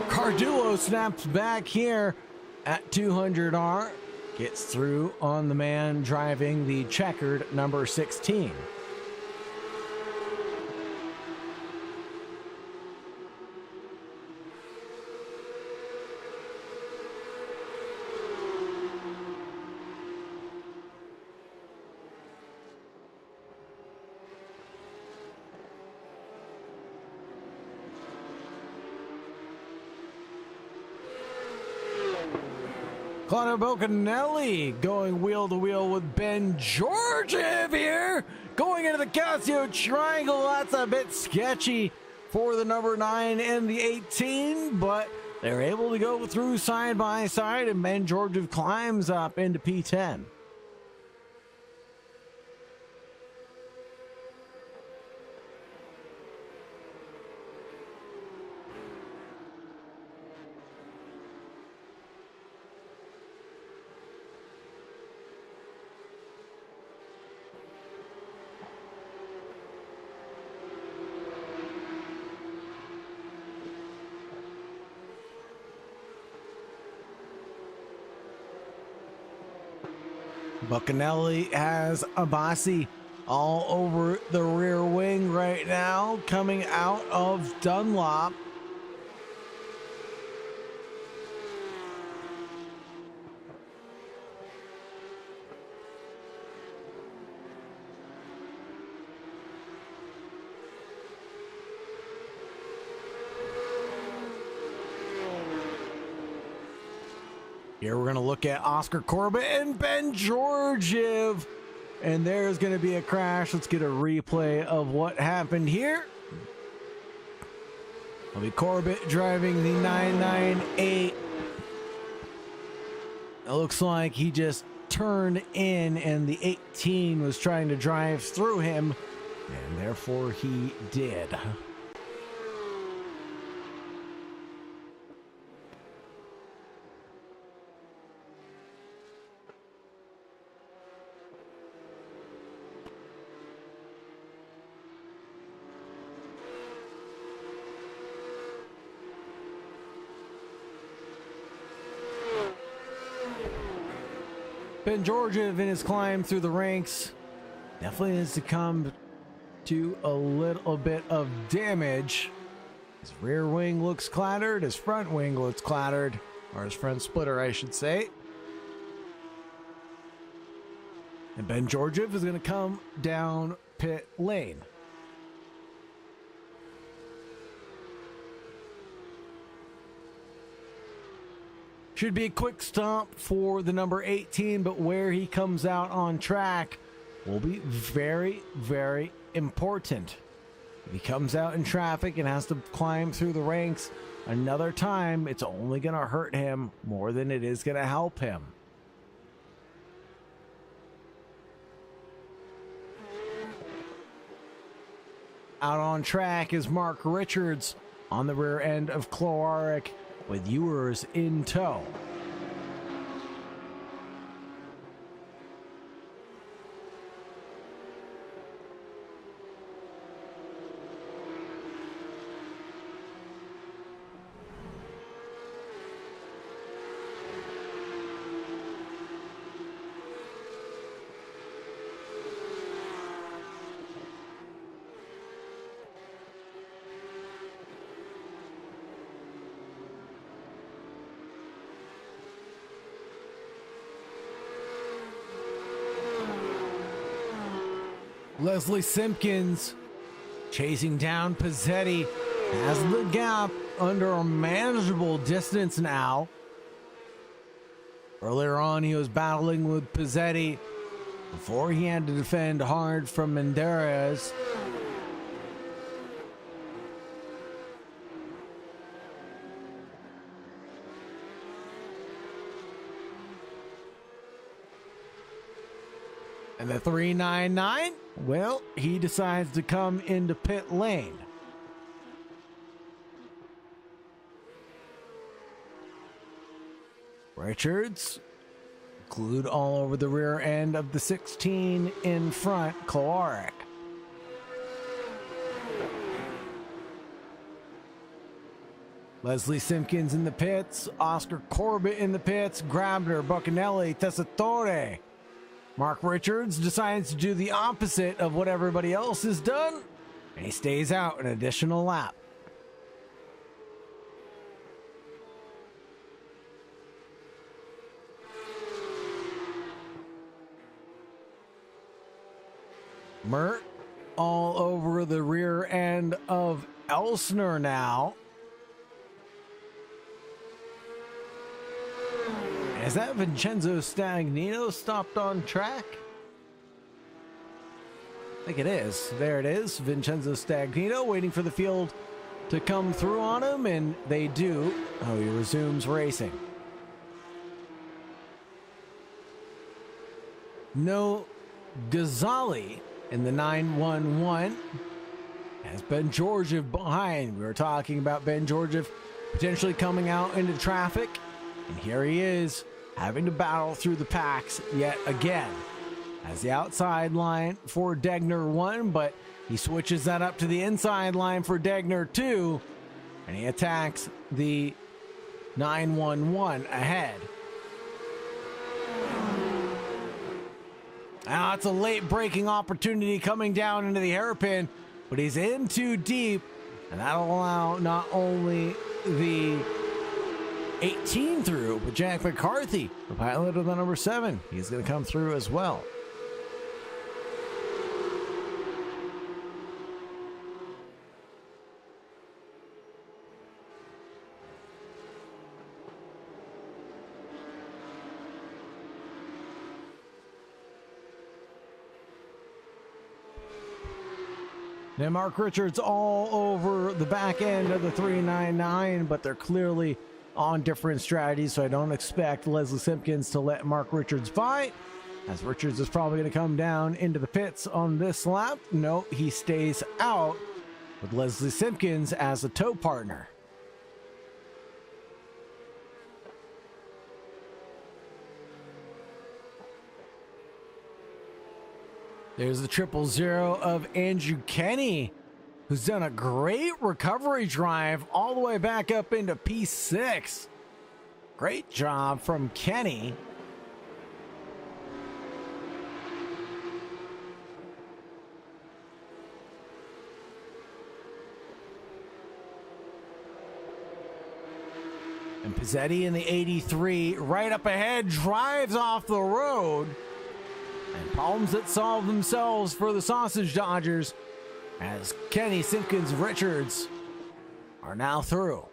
Gardulo snaps back here at 200R. Gets through on the man driving the checkered number 16. Claudio Bocanelli going wheel to wheel with Ben Georgiev here. Going into the Casio triangle. That's a bit sketchy for the number 9 and the 18, but they're able to go through side by side, and Ben Georgiev climbs up into P10. Bocanelli has Abassi all over the rear wing right now, coming out of Dunlop. Here we're going to look at Oscar Corbett and Ben Georgiev. And there's going to be a crash. Let's get a replay of what happened here. It'll be Corbett driving the 998. It looks like he just turned in and the 18 was trying to drive through him. And therefore he did. Ben Georgiev in his climb through the ranks definitely needs to come to a little bit of damage. His rear wing looks clattered, his front wing looks clattered, or his front splitter, I should say. And Ben Georgiev is going to come down pit lane. Should be a quick stop for the number 18, but where he comes out on track will be very, very important. If he comes out in traffic and has to climb through the ranks another time, it's only going to hurt him more than it is going to help him. Out on track is Mark Richards on the rear end of Cloaric with Ewers in tow. Leslie Simpkins chasing down Pizzetti has the gap under a manageable distance now. Earlier on, he was battling with Pizzetti before he had to defend hard from Menderes. And the 399, well, he decides to come into pit lane. Richards glued all over the rear end of the 16 in front, Cloaric. Leslie Simpkins in the pits, Oscar Corbett in the pits, Grabner, Buccanelli, Tessitore. Mark Richards decides to do the opposite of what everybody else has done, and he stays out an additional lap. Mert all over the rear end of Elsner now. Is that Vincenzo Stagnino stopped on track? I think it is. There it is. Vincenzo Stagnino waiting for the field to come through on him, and they do. Oh, he resumes racing. No Ghazali in the 911 has Ben Georgiev behind. We were talking about Ben Georgiev potentially coming out into traffic, and here he is, having to battle through the packs yet again. Has the outside line for Degner 1, but he switches that up to the inside line for Degner 2, and he attacks the 911 ahead. Now it's a late braking opportunity coming down into the hairpin, but he's in too deep, and that'll allow not only the 18 through, but Jack McCarthy, the pilot of the number 7, he's going to come through as well. Now Mark Richards all over the back end of the 399, but they're clearly on different strategies, so I don't expect Leslie Simpkins to let Mark Richards by, as Richards is probably going to come down into the pits on this lap. No, he stays out with Leslie Simpkins as a tow partner. There's the 000 of Andrew Kenny, who's done a great recovery drive all the way back up into P6. Great job from Kenny. And Pizzetti in the 83 right up ahead drives off the road. And problems that solve themselves for the Sausage Dodgers, as Kenny, Simpkins, Richards are now through.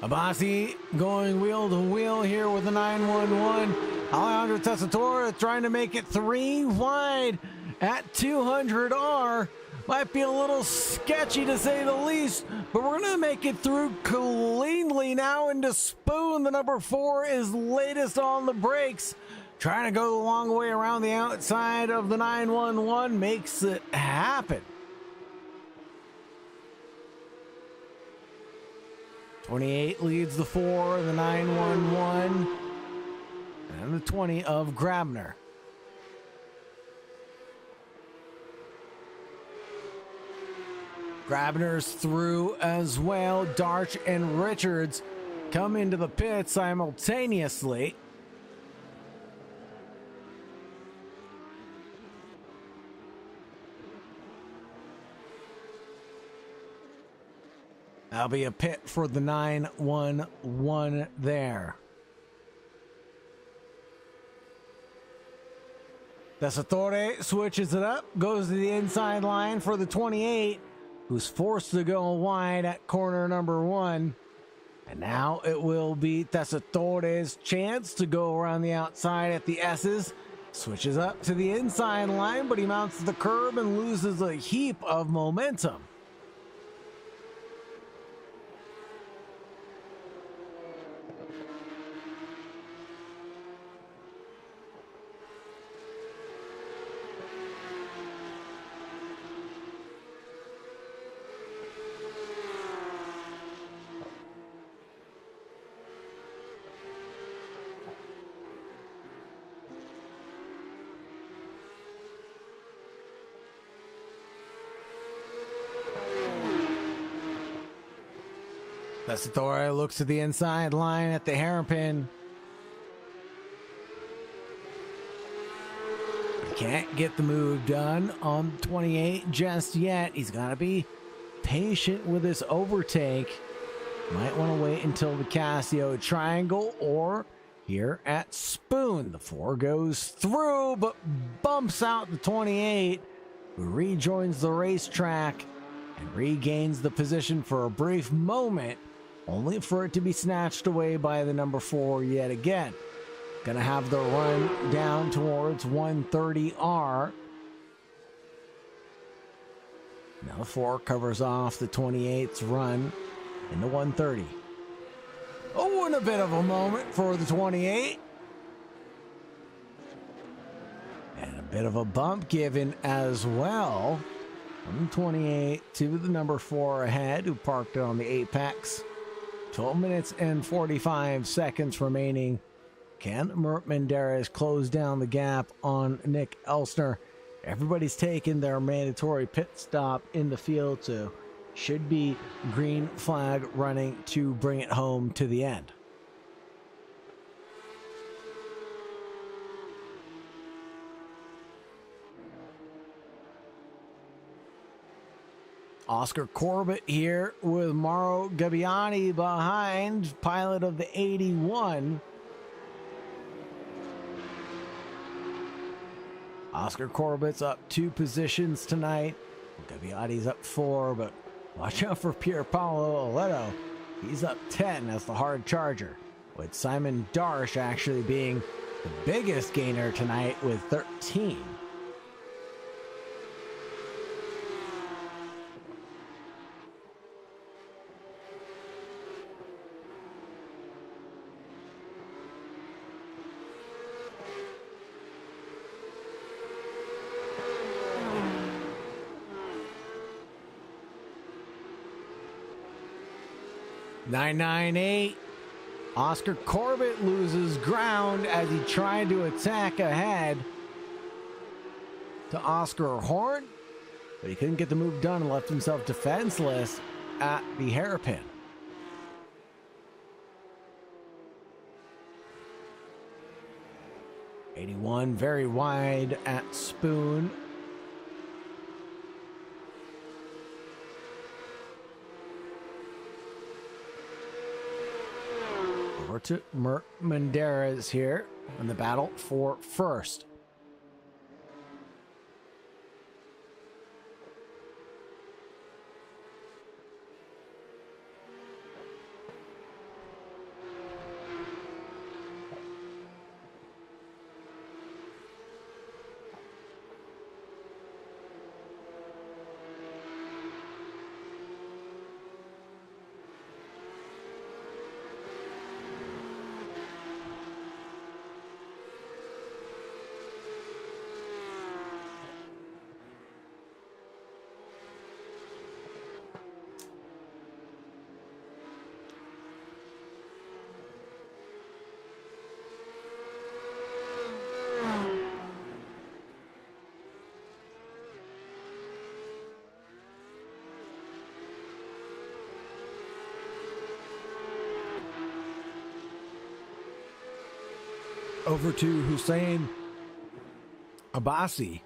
Abasi going wheel to wheel here with the 911. Alejandro Tessitore trying to make it 3 wide at 200R. Might be a little sketchy to say the least, but we're going to make it through cleanly now into Spoon. The number 4 is latest on the brakes. Trying to go the long way around the outside of the 911. Makes it happen. 28 leads the 4, the 911, and the 20 of Grabner. Grabner's through as well. Darch and Richards come into the pit simultaneously. That'll be a pit for the 911 there. Tessitore switches it up, goes to the inside line for the 28, who's forced to go wide at corner number 1. And now it will be Tessitore's chance to go around the outside at the S's. Switches up to the inside line, but he mounts the curb and loses a heap of momentum. Tessitore looks to the inside line at the hairpin. He can't get the move done on 28 just yet. He's got to be patient with this overtake. Might want to wait until the Casio triangle or here at Spoon. The 4 goes through but bumps out the 28, who rejoins the racetrack and regains the position for a brief moment, only for it to be snatched away by the number 4 yet again. Gonna have the run down towards 130R. Now the 4 covers off the 28's run into 130. Oh, and a bit of a moment for the 28. And a bit of a bump given as well. From 28 to the number 4 ahead, who parked it on the apex. 12 minutes and 45 seconds remaining. Can Mert Menderes close down the gap on Nick Elstner? Everybody's taken their mandatory pit stop in the field, so should be green flag running to bring it home to the end. Oscar Corbett here with Mauro Gabbiani behind, pilot of the 81. Oscar Corbett's up 2 positions tonight. Gabbiani's up 4, but watch out for Pierpaolo Oletto. He's up 10 as the hard charger, with Simon Darsh actually being the biggest gainer tonight with 13. .998. Oscar Corbett loses ground as he tried to attack ahead to Oscar Horn, but he couldn't get the move done and left himself defenseless at the hairpin. '81 very wide at Spoon. Over to Mert Menderes here in the battle for first. over to Hussein Abbasi,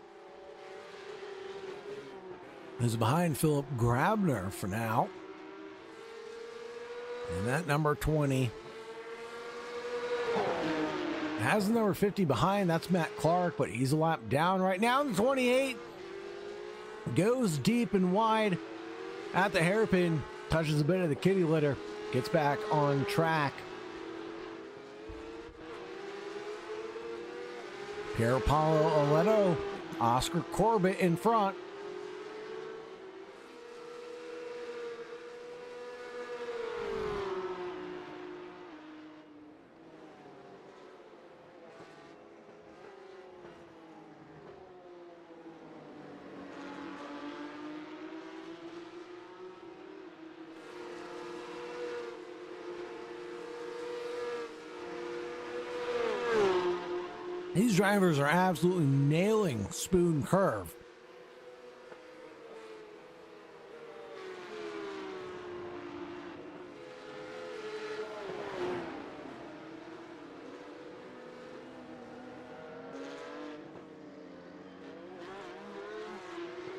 who's behind Philip Grabner for now. And that number 20 has the number 50 behind. That's Matt Clark, but he's a lap down right now. The 28 goes deep and wide at the hairpin, touches a bit of the kitty litter, gets back on track. Pier Paolo Oleto, Oscar Corbett in front. These drivers are absolutely nailing Spoon Curve.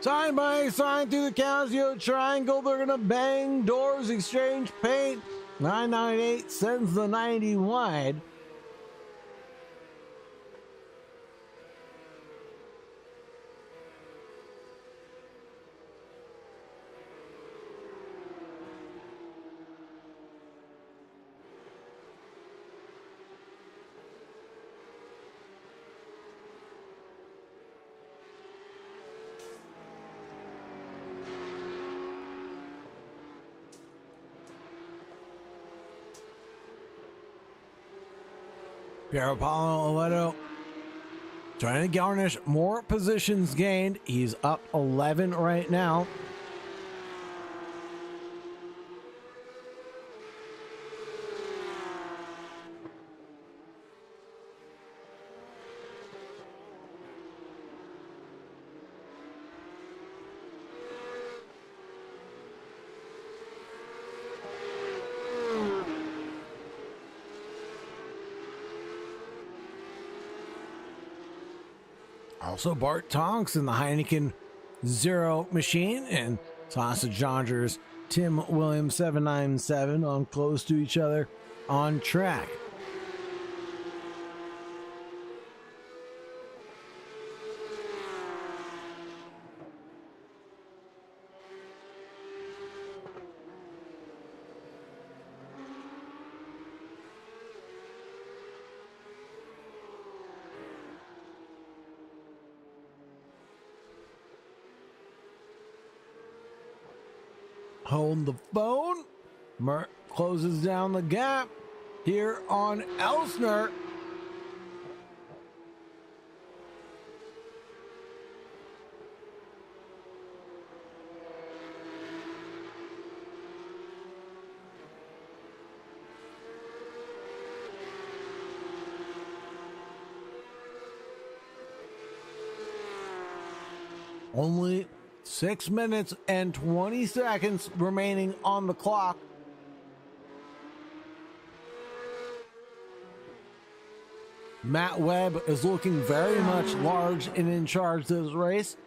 Side by side through the Casio triangle. They're going to bang doors, exchange paint. 998 sends the 90 wide. Pier Paolo Oleto trying to garnish more positions gained. He's up 11 right now. Also, Bart Tonks in the Heineken Zero machine, and Sausage Dodgers Tim Williams 797 on close to each other on track. Hold the phone. Mert closes down the gap here on Elsner. Only 6 minutes and 20 seconds remaining on the clock. Matt Webb is looking very much large and in charge of this race.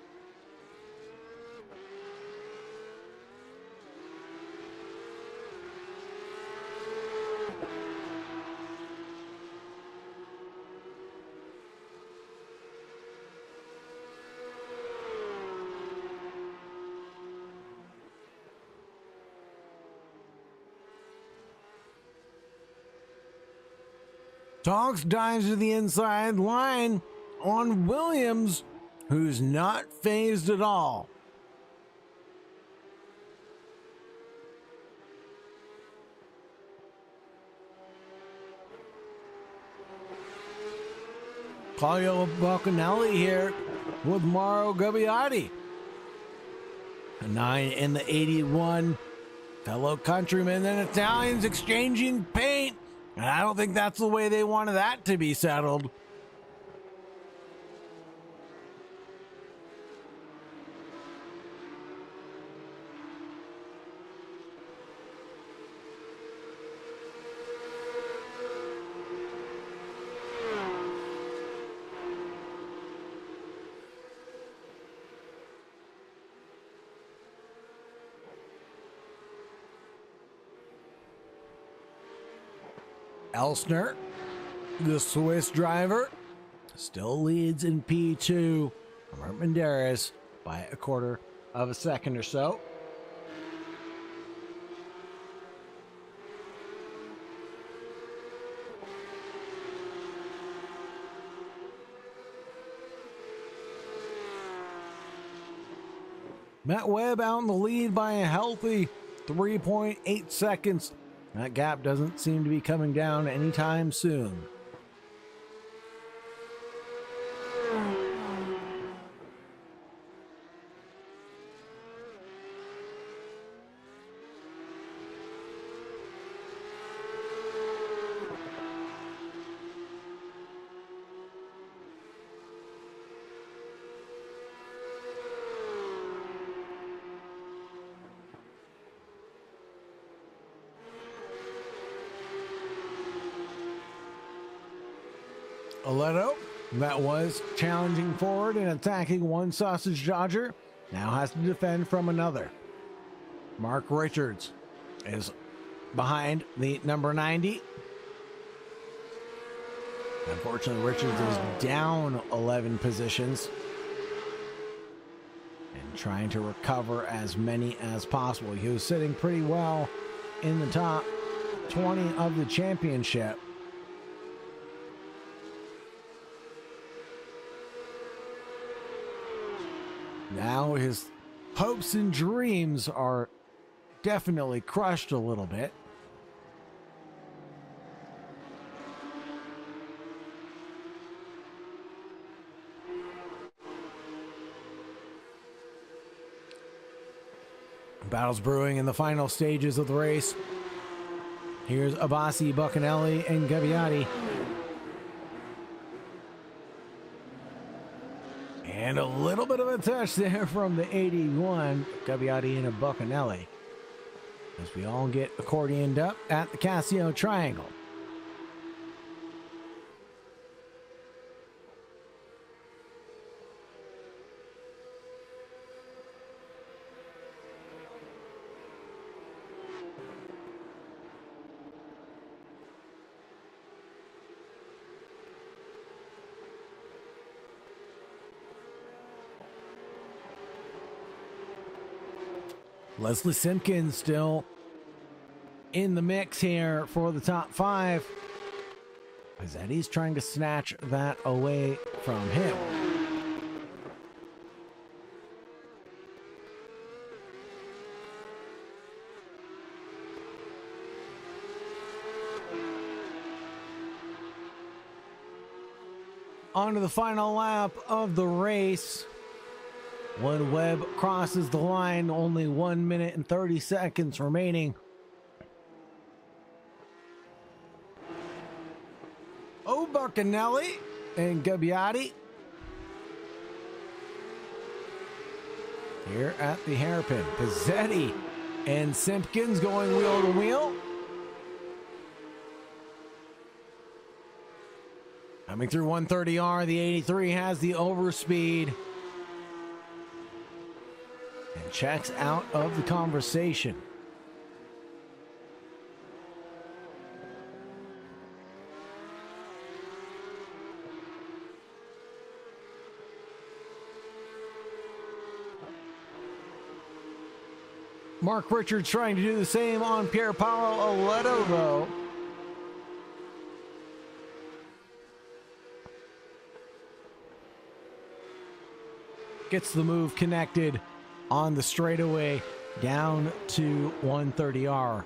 Tonks dives to the inside line on Williams, who's not phased at all. Claudio Boccanelli here with Mauro Gabbiati. A 9 in the 81. Fellow countrymen and Italians exchanging paint. And I don't think that's the way they wanted that to be settled. Elsner, the Swiss driver, still leads in P2 from Armendariz by a quarter of a second or so. Matt Webb out in the lead by a healthy 3.8 seconds. That gap doesn't seem to be coming down anytime soon. Aledo, that was challenging forward and attacking one sausage dodger, now has to defend from another. Mark Richards is behind the number 90. Unfortunately, Richards is down 11 positions and trying to recover as many as possible. He was sitting pretty well in the top 20 of the championship. Now his hopes and dreams are definitely crushed a little bit. Battles brewing in the final stages of the race. Here's Abbasi, Buccanelli, and Gabbiati. And a little bit of a touch there from the 81, Gabbiati and a Buccanelli, as we all get accordioned up at the Casio Triangle. Leslie Simpkins still in the mix here for the top 5. Eddie's trying to snatch that away from him. On to the final lap of the race. When Webb crosses the line, only 1 minute and 30 seconds remaining. Oh, Buccanelli and Gabbiati here at the hairpin. Pizzetti and Simpkins going wheel to wheel. Coming through 130R, the 83 has the overspeed. And checks out of the conversation. Mark Richards trying to do the same on Pier Paolo Aledo, though. Gets the move connected on the straightaway down to 130R.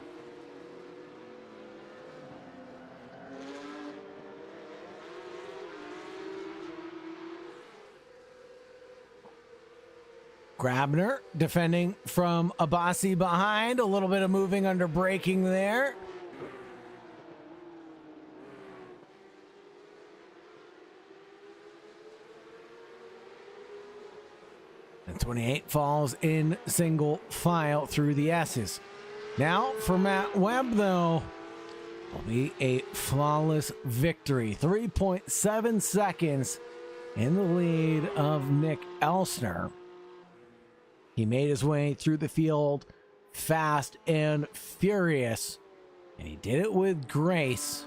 Grabner defending from Abbasi behind. A little bit of moving under braking there. And 28 falls in single file through the S's. Now for Matt Webb, though, will be a flawless victory. 3.7 seconds in the lead of Nick Elsner. He made his way through the field fast and furious, and he did it with grace.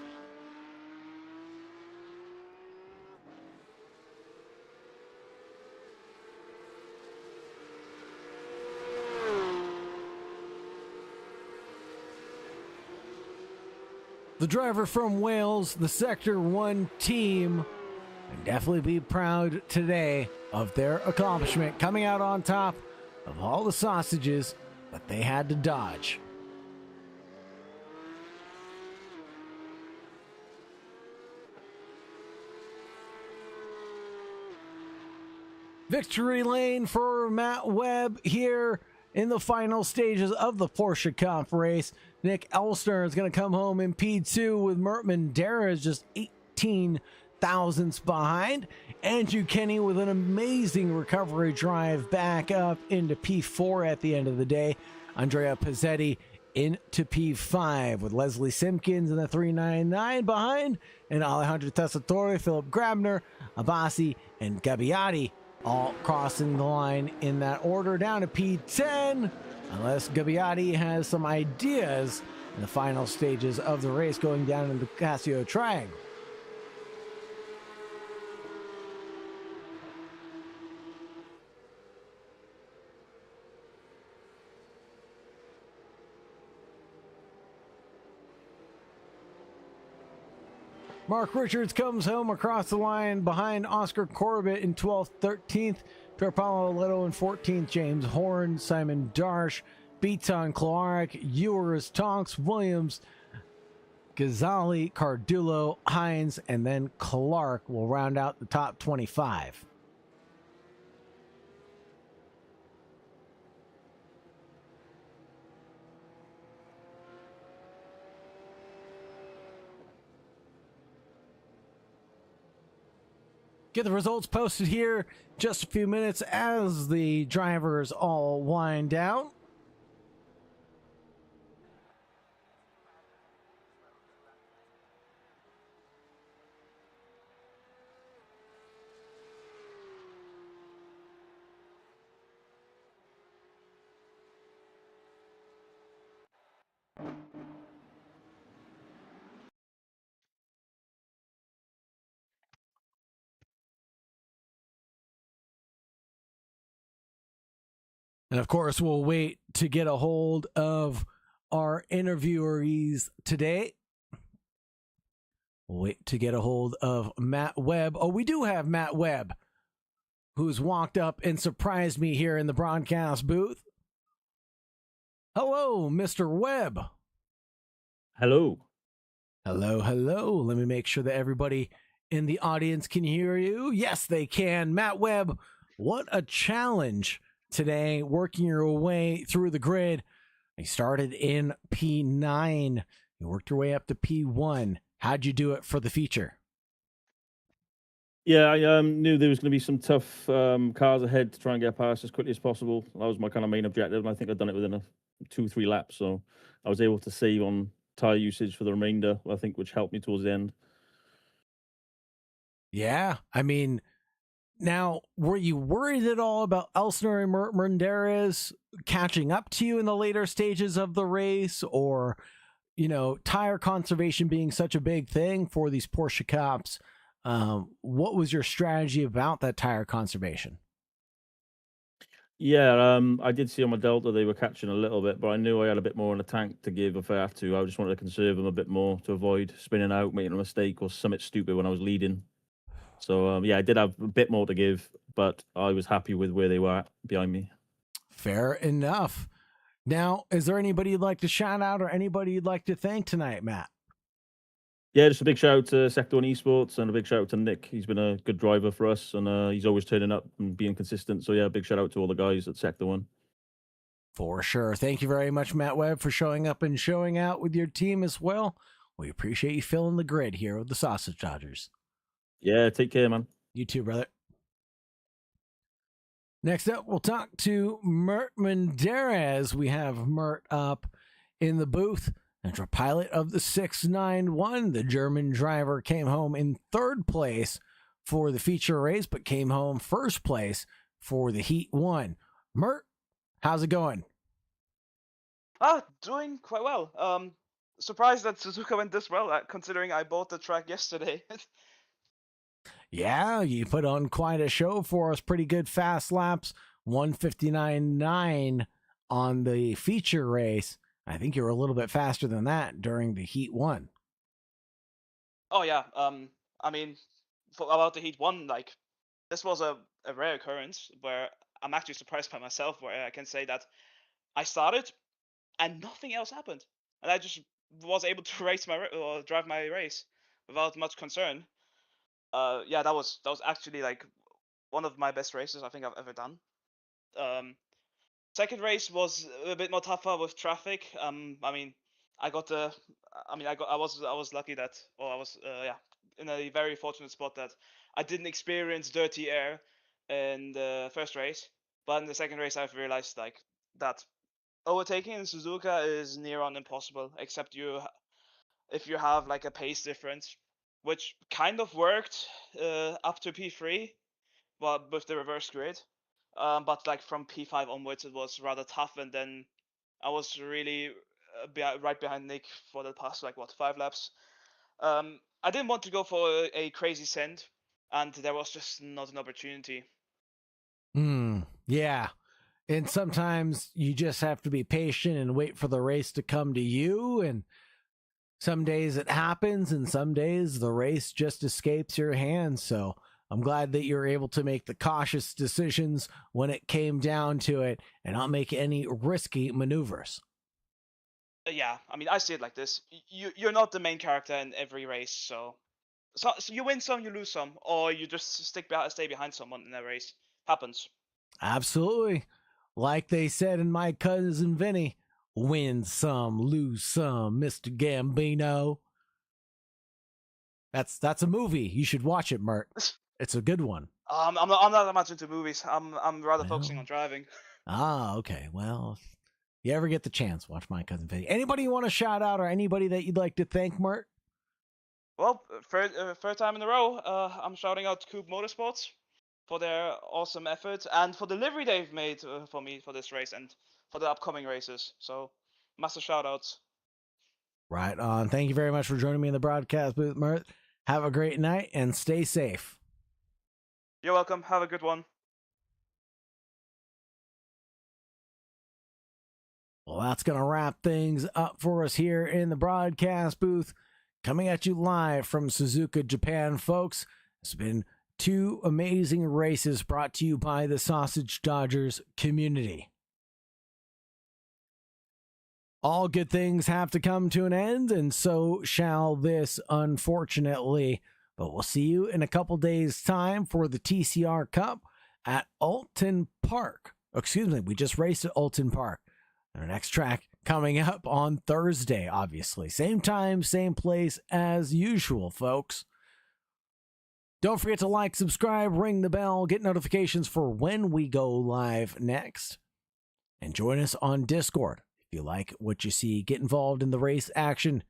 The driver from Wales, the Sector 1 team, can definitely be proud today of their accomplishment, coming out on top of all the sausages that they had to dodge. Victory lane for Matt Webb here in the final stages of the Porsche Cup race. Nick Elstner is going to come home in P2 with Mert Menderes just 18 thousandths behind. Andrew Kenny with an amazing recovery drive back up into P4 at the end of the day. Andrea Pizzetti into P5 with Leslie Simpkins in the 399 behind, and Alejandro Tessitore, Philip Grabner, Abbasi, and Gabbiati all crossing the line in that order down to P10, unless Gabbiati has some ideas in the final stages of the race going down in the Casio Triangle. Mark Richards comes home across the line behind Oscar Corbett in 12th, 13th, Pierre Paolo Leto in 14th, James Horn, Simon Darsh, Beaton, Clark, Ewers, Tonks, Williams, Ghazali, Cardullo, Hines, and then Clark will round out the top 25. Get the results posted here just a few minutes as the drivers all wind down. And of course, we'll wait to get a hold of our interviewees today. We'll wait to get a hold of Matt Webb. Oh, we do have Matt Webb, who's walked up and surprised me here in the broadcast booth. Hello, Mr. Webb.
Hello.
Hello, hello. Let me make sure that everybody in the audience can hear you. Yes, they can. Matt Webb, what a challenge today, working your way through the grid. You started in P9. You worked your way up to P1. How'd you do it for the feature?
Yeah, I knew there was going to be some tough cars ahead to try and get past as quickly as possible. That was my kind of main objective, and I think I've done it within 2-3 laps. So I was able to save on tire usage for the remainder, I think, which helped me towards the end.
Yeah, I mean, now, were you worried at all about Elstner and Menderes catching up to you in the later stages of the race, or, you know, tire conservation being such a big thing for these Porsche Cups? What was your strategy about that tire conservation?
Yeah, I did see on my Delta they were catching a little bit, but I knew I had a bit more in the tank to give if I have to. I just wanted to conserve them a bit more to avoid spinning out, making a mistake, or something stupid when I was leading. So, yeah, I did have a bit more to give, but I was happy with where they were behind me.
Fair enough. Now, is there anybody you'd like to shout out or anybody you'd like to thank tonight, Matt?
Yeah, just a big shout out to Sector 1 Esports and a big shout out to Nick. He's been a good driver for us, and he's always turning up and being consistent. So, yeah, big shout out to all the guys at Sector 1.
For sure. Thank you very much, Matt Webb, for showing up and showing out with your team as well. We appreciate you filling the grid here with the Sausage Dodgers.
Yeah, take care, man.
You too, brother. Next up, we'll talk to Mert Menderes. We have Mert up in the booth. And for pilot of the 691, the German driver came home in third place for the feature race, but came home first place for the Heat 1. Mert, how's it going?
Doing quite well. Surprised that Suzuka went this well, considering I bought the track yesterday.
Yeah, you put on quite a show for us. Pretty good fast laps. 159.9 on the feature race. I think you were a little bit faster than that during the Heat 1.
Oh yeah. I mean, for about the Heat 1, like this was a rare occurrence where I'm actually surprised by myself, where I can say that I started and nothing else happened, and I just was able to or drive my race without much concern. Yeah, that was actually like one of my best races I think I've ever done. Um, Second race was a bit more tougher with traffic. I mean, I got the, I was lucky that, or I was, yeah, in a very fortunate spot that I didn't experience dirty air in the first race, but in the second race I've realized like that overtaking in Suzuka is near on impossible, except if you have like a pace difference, which kind of worked up to P3, but with the reverse grid. But like from P5 onwards, it was rather tough, and then I was really right behind Nick for the past like what 5 laps. I didn't want to go for a crazy send, and there was just not an opportunity.
Yeah. And sometimes you just have to be patient and wait for the race to come to you. And some days it happens, and some days the race just escapes your hands. So I'm glad that you're able to make the cautious decisions when it came down to it and not make any risky maneuvers.
Yeah, I mean, I see it like this: you're not the main character in every race, so you win some, you lose some, or you just stay behind someone in a race. Happens.
Absolutely. Like they said in My Cousin Vinny, win some, lose some, Mr. Gambino. That's a movie. You should watch it, Mert. It's a good one.
I'm not that much into movies. I'm rather focusing on
Well,
driving.
okay. Well, if you ever get the chance, watch My Cousin Vinny. Anybody you want to shout out, or anybody that you'd like to thank, Mert?
Well, third time in a row, I'm shouting out Coop Motorsports for their awesome efforts and for the livery they've made for me for this race and for the upcoming races. So, massive shout outs.
Right on. Thank you very much for joining me in the broadcast booth, Mert. Have a great night and stay safe.
You're welcome. Have a good one.
Well, that's going to wrap things up for us here in the broadcast booth. Coming at you live from Suzuka, Japan, folks. It's been 2 amazing races brought to you by the Sausage Dodgers community. All good things have to come to an end, and so shall this, unfortunately. But we'll see you in a couple days' time for the TCR Cup at Alton Park. Excuse me, we just raced at Alton Park. Our next track coming up on Thursday, obviously. Same time, same place as usual, folks. Don't forget to like, subscribe, ring the bell, get notifications for when we go live next. And join us on Discord. If you like what you see, get involved in the race action,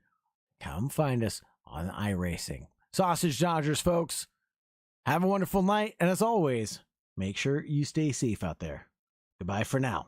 come find us on iRacing. Sausage Dodgers, folks. Have a wonderful night, and as always, make sure you stay safe out there. Goodbye for now.